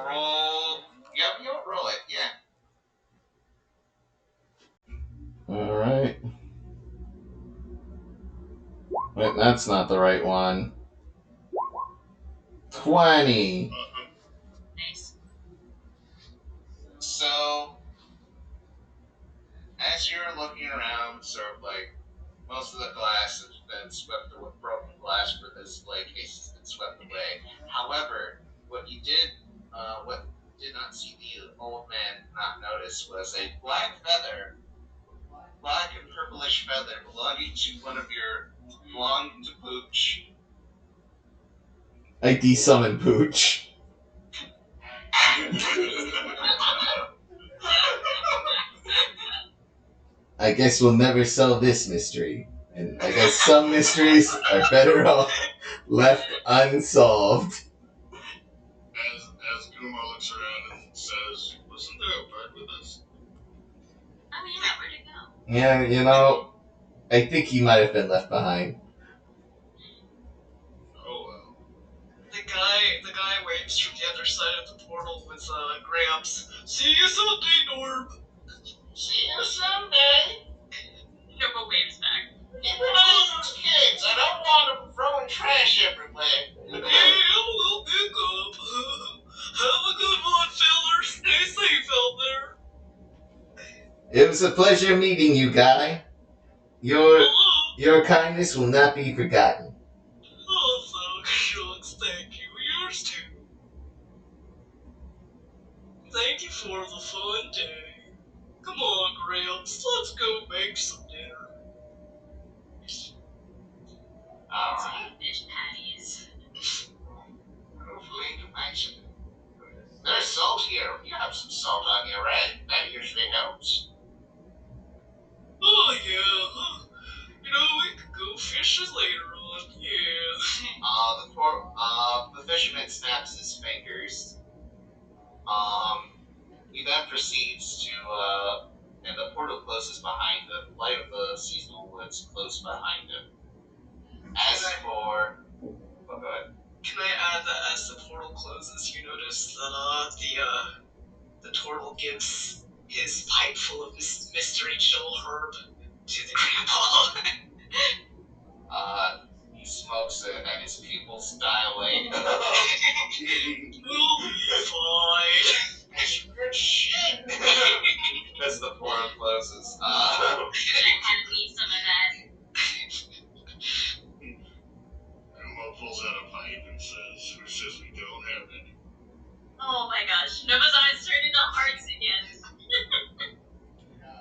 Roll. Yep, you'll roll it, yeah. Alright. Wait, that's not the right one. 20. Nice. So, as you're looking around, sort of like, most of the glass has been swept away, broken glass for the display case has been swept away. However, what did not see the old man not notice was a black and purplish feather belonging to one of your belonging to Pooch. I de-summon Pooch. I guess we'll never solve this mystery. And I guess some mysteries are better off left unsolved. As Kuma looks around and says, "Wasn't there a bird with us?" Oh yeah, where'd it go? Yeah, I think he might have been left behind. Oh well. The guy waves from the other side of the portal with Gramps. See you someday, Norm. See you someday. Hugo waves back. Keep an eye on those kids. I don't want them throwing trash everywhere. Yeah, we'll pick up. Have a good one, fellers. Stay safe out there. It was a pleasure meeting you, Guy. Your kindness will not be forgotten. Oh, shucks, thank you. Yours too. Thank you for the fun day. Come on, Gramps, let's go make some dinner. Fish patties. Hopefully, you mentioned it. There's salt here. You have some salt on your end. That usually helps. Oh yeah, huh? We could go fishing later on. Yeah. The fisherman snaps his fingers. He then proceeds to, and the portal closes behind him. Light of the seasonal woods close behind him. As for, go ahead. Can I add that as the portal closes, you notice that the turtle gives his pipe full of mystery chill herb to the grandpa. He smokes it and his pupils dilate. We'll be fine. It's good shit. As the portal closes. Need some of that. Gumo pulls out a pipe and says, "Who says we don't have any?" Oh my gosh, Nova's eyes turned into hearts again.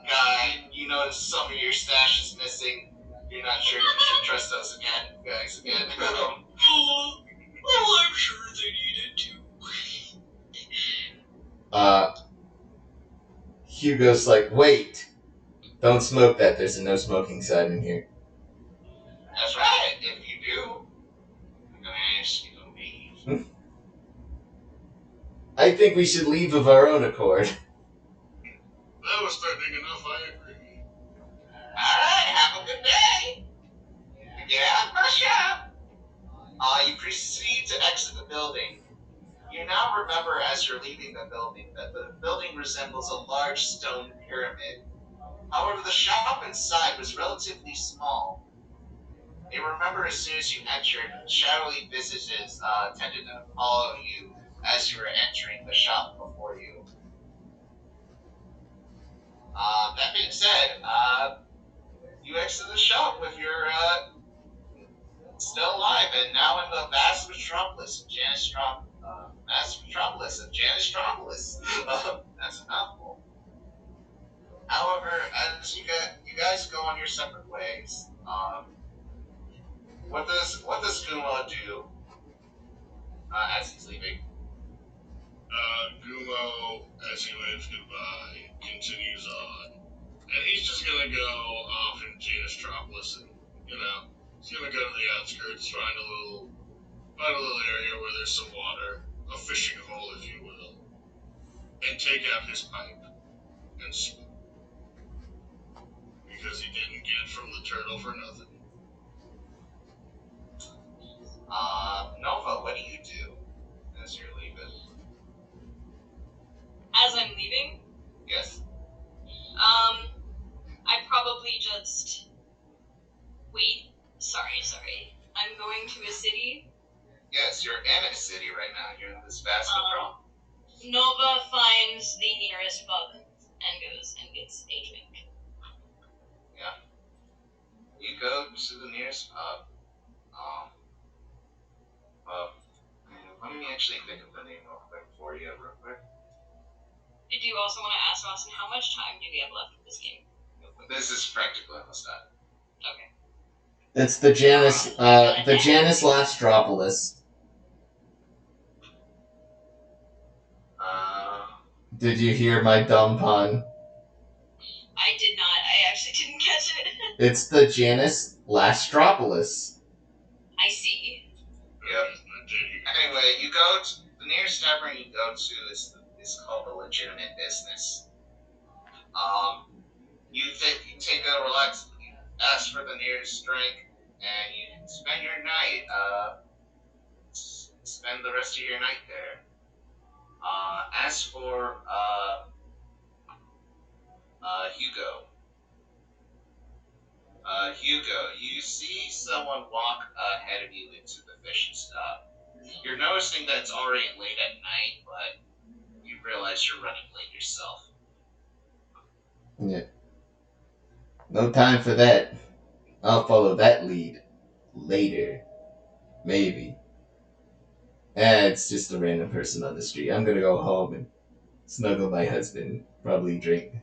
Guy, you notice some of your stash is missing. You're not sure if you should trust us guys again. Oh, well, I'm sure they need it too. Hugo's like, wait, don't smoke that. There's a no smoking sign in here. That's right. If you do, I'm gonna ask you to leave. I think we should leave of our own accord. That was threatening enough, I agree. Alright, have a good day. Get out of my shop. You proceed to exit the building. You now remember as you're leaving the building that the building resembles a large stone pyramid. However, the shop inside was relatively small. You remember as soon as you entered, shadowy visages tended to follow you as you were entering the shop before you. That being said, you exit the shop with your still alive and now in the vast metropolis of Janice. That's a mouthful. However, as you guys go on your separate ways, what does Kuma do as he's leaving? Gumo, as he waves goodbye, continues on. And he's just gonna go off in Janustropolis and, he's gonna go to the outskirts, find a little area where there's some water, a fishing hole, if you will, and take out his pipe and smoke. Because he didn't get from the turtle for nothing. Nova, what do you do as you're leaving? As I'm leaving, Yes. I probably just wait. Sorry. I'm going to a city. Yes, you're in a city right now. You're in this vast metropolis. Nova finds the nearest pub and goes and gets a drink. Yeah. You go to the nearest pub. Let me actually think of the name real quick for you, real quick. Did you also want to ask Austin how much time do we have left of this game? This is practically almost done. Okay. It's the Janice Lastropolis. Did you hear my dumb pun? I did not. I actually didn't catch it. It's the Janice Lastropolis. I see. Yep. Anyway, you go to the nearest tavern you go to is called a legitimate business. You take a relaxed, ask for the nearest drink, and you spend your night. Spend the rest of your night there. As for Hugo, you see someone walk ahead of you into the fishing stop. You're noticing that it's already late at night, but you realize you're running late yourself. Yeah. No time for that. I'll follow that lead later. Maybe. It's just a random person on the street. I'm gonna go home and snuggle my husband, probably drink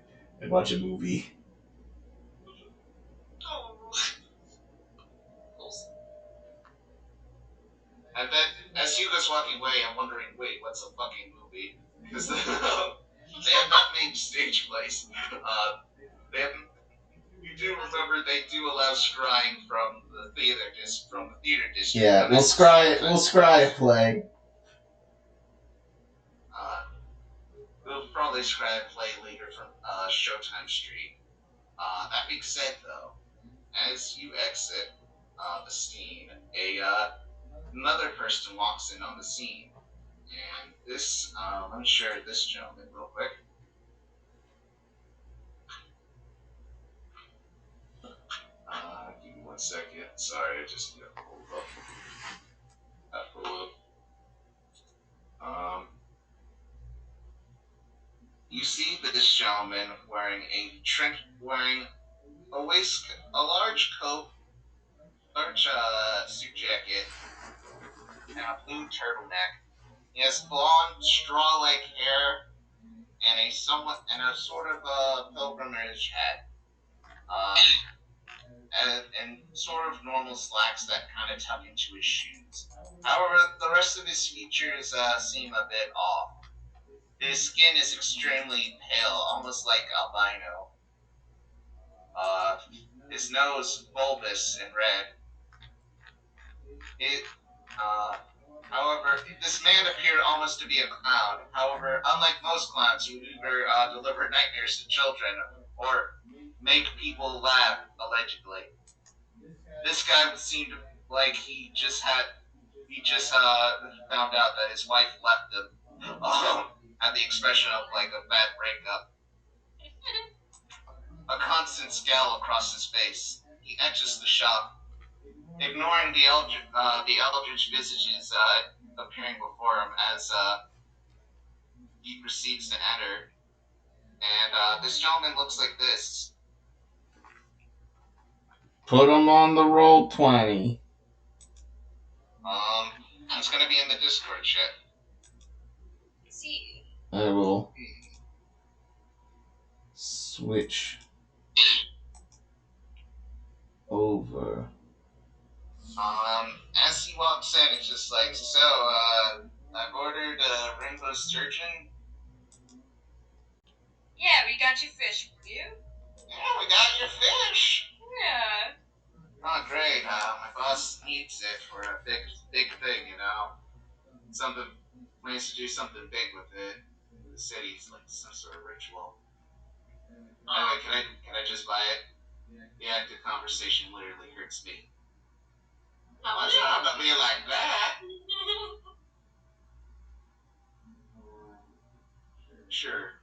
and watch a movie. Oh. as Hugo's walking away, I'm wondering, wait, what's a fucking movie? Because they have not made stage plays. They haven't. You do remember they do allow scrying from the theater district. Yeah, we'll scry a play. We'll probably scry a play later from Showtime Street. That being said, though, as you exit the scene, another person walks in on the scene, and this let me share this gentleman real quick. Give me 1 second. Sorry, I just got pulled up. You see this gentleman wearing a large coat, large suit jacket, and a blue turtleneck. He has blonde, straw-like hair and a sort of pilgrimage hat, and sort of normal slacks that kind of tuck into his shoes. However, the rest of his features seem a bit off. His skin is extremely pale, almost like albino. His nose bulbous and red. It, uh, However, this man appeared almost to be a clown. However, unlike most clowns who either deliver nightmares to children or make people laugh, allegedly, this guy seemed like he just found out that his wife left him. Had the expression of like a bad breakup. A constant scowl across his face. He enters the shop, ignoring the eldritch visages appearing before him as he proceeds to enter. And this gentleman looks like this. Put him on the roll 20. It's gonna be in the Discord chat. See. I will switch over. As he walks in, it's just like, so, I've ordered a rainbow sturgeon. Yeah, we got your fish for you. Yeah, we got your fish. Yeah. Oh, great. My boss needs it for a big thing, you know. Plans to do something big with it. The city's like some sort of ritual. Anyway, can I just buy it? The act of conversation literally hurts me. How much you have to be like that? Sure.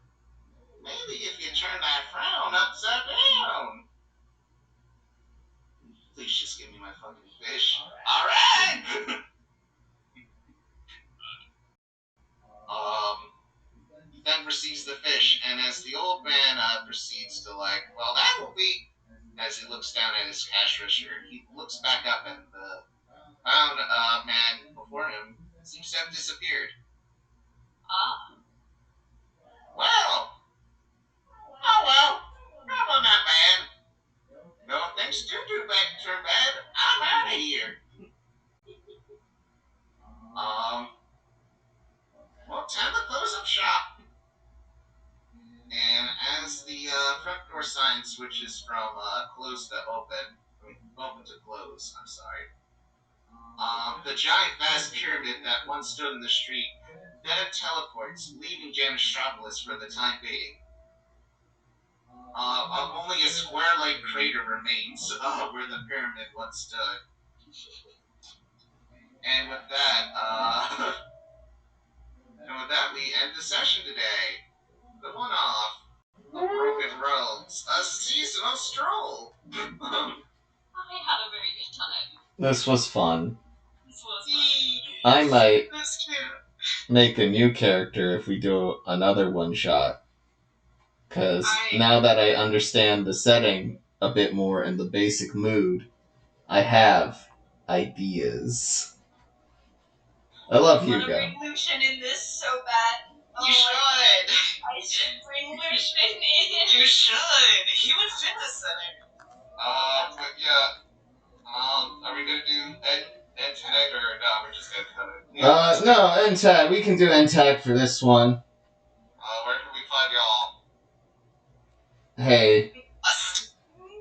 Maybe if you turn that frown upside down. Please just give me my fucking fish. Alright! He then receives the fish, and as the old man proceeds to like, well, that will be. As he looks down at his cash register, he looks back up, and the found man before him seems to have disappeared. Ah. Well, oh well, probably not bad. No, things do turn bad. I'm out of here. Well, time to close up shop. And as the front door sign switches from closed to open, open to close, I'm sorry. The giant vast pyramid that once stood in the street then teleports, leaving Janistropolis for the time being. Only a square-like crater remains where the pyramid once stood. And with that, we end the session today. The one-off of Broken Roads, a seasonal stroll. I had a very good time. This was fun. This was I might That's cute. make a new character if we do another one shot. Because now that I understand the setting a bit more and the basic mood, I have ideas. I love I want to Hugo. bring Lucian in this so bad. You should. I should bring Lucian in. You should. He would fit the setting. But yeah. Are we gonna do End tag or no? We're just gonna cut it. No, end tag. We can do end tag for this one. Where can we find y'all?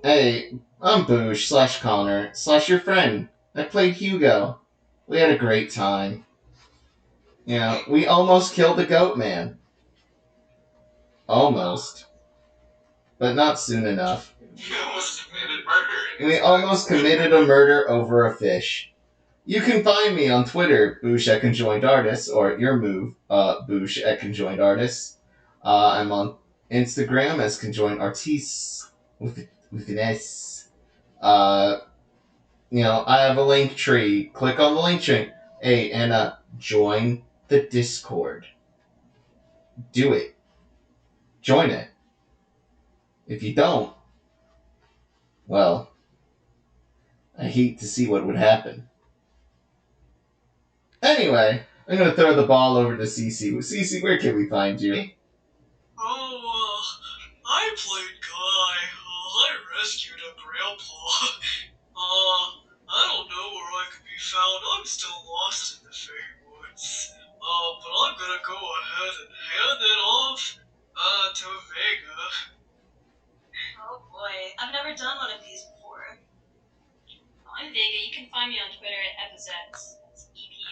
Hey, I'm Boosh / Connor / your friend. I played Hugo. We had a great time. Yeah, we almost killed the goat man. Almost. But not soon enough. We almost committed murder. We almost committed a murder over a fish. You can find me on Twitter, Boosh at Conjoined Artists, or your move, Boosh at Conjoined Artists. I'm on Instagram as Conjoined Artists with an S. I have a link tree. Click on the link tree. Hey, and join the Discord. Do it. Join it. If you don't, well, I hate to see what would happen. Anyway, I'm going to throw the ball over to Cece. Cece, where can we find you? I played Guy. I rescued a grandpa. I don't know where I could be found. I'm still lost in the Fey Woods. But I'm gonna go ahead and hand it off, to Vega. Oh boy, I've never done one of these before. I'm Vega. You can find me on Twitter at EPOSETTES. That's EPOSETTES.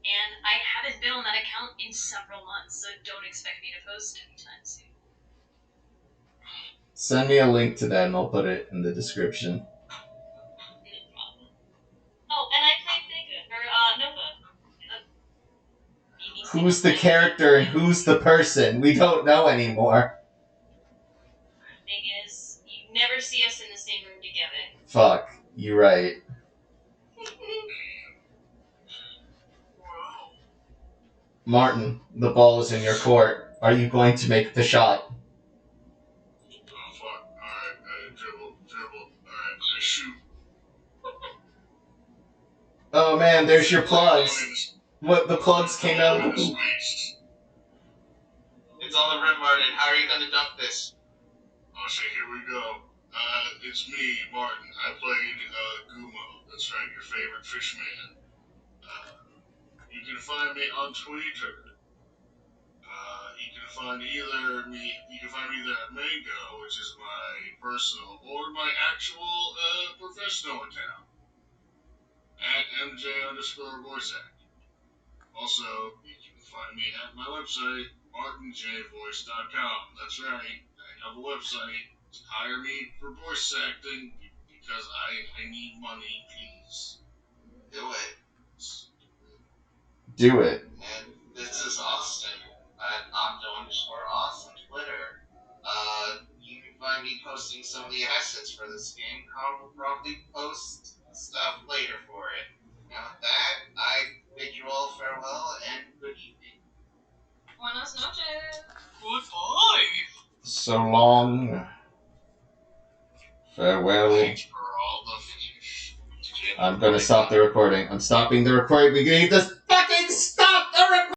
And I haven't been on that account in several months, so don't expect me to post anytime soon. Send me a link to that and I'll put it in the description. No problem. Oh, and I played Vega, or Nova. Who's the character and who's the person? We don't know anymore. Thing is, you never see us in the same room together. Fuck, you're right. Martin, the ball is in your court. Are you going to make the shot? Oh, fuck. Alright, dribble. Alright, I shoot. Oh man, there's your plugs. What, the plugs came out of the hoop. It's on the rim, Martin. How are you gonna dunk this? Oh shit, here we go. It's me, Martin. I played Gumo. That's right, your favorite fish man. You can find me on Twitter. You can find me either at Mango, which is my personal, or my actual professional account. At MJ_voice act. Also, you can find me at my website, martinjvoice.com. That's right, I have a website. Hire me for voice acting because I need money, please. Do it. Do it. And this is Austin at Octo_Aus on Twitter. You can find me posting some of the assets for this game. Carl will probably post stuff later for it. Now with that, I bid you all farewell and good evening. Buenas noches. Goodbye. So long. Farewell. Thanks for all the fish. I'm gonna stop the recording. I'm stopping the recording. We need this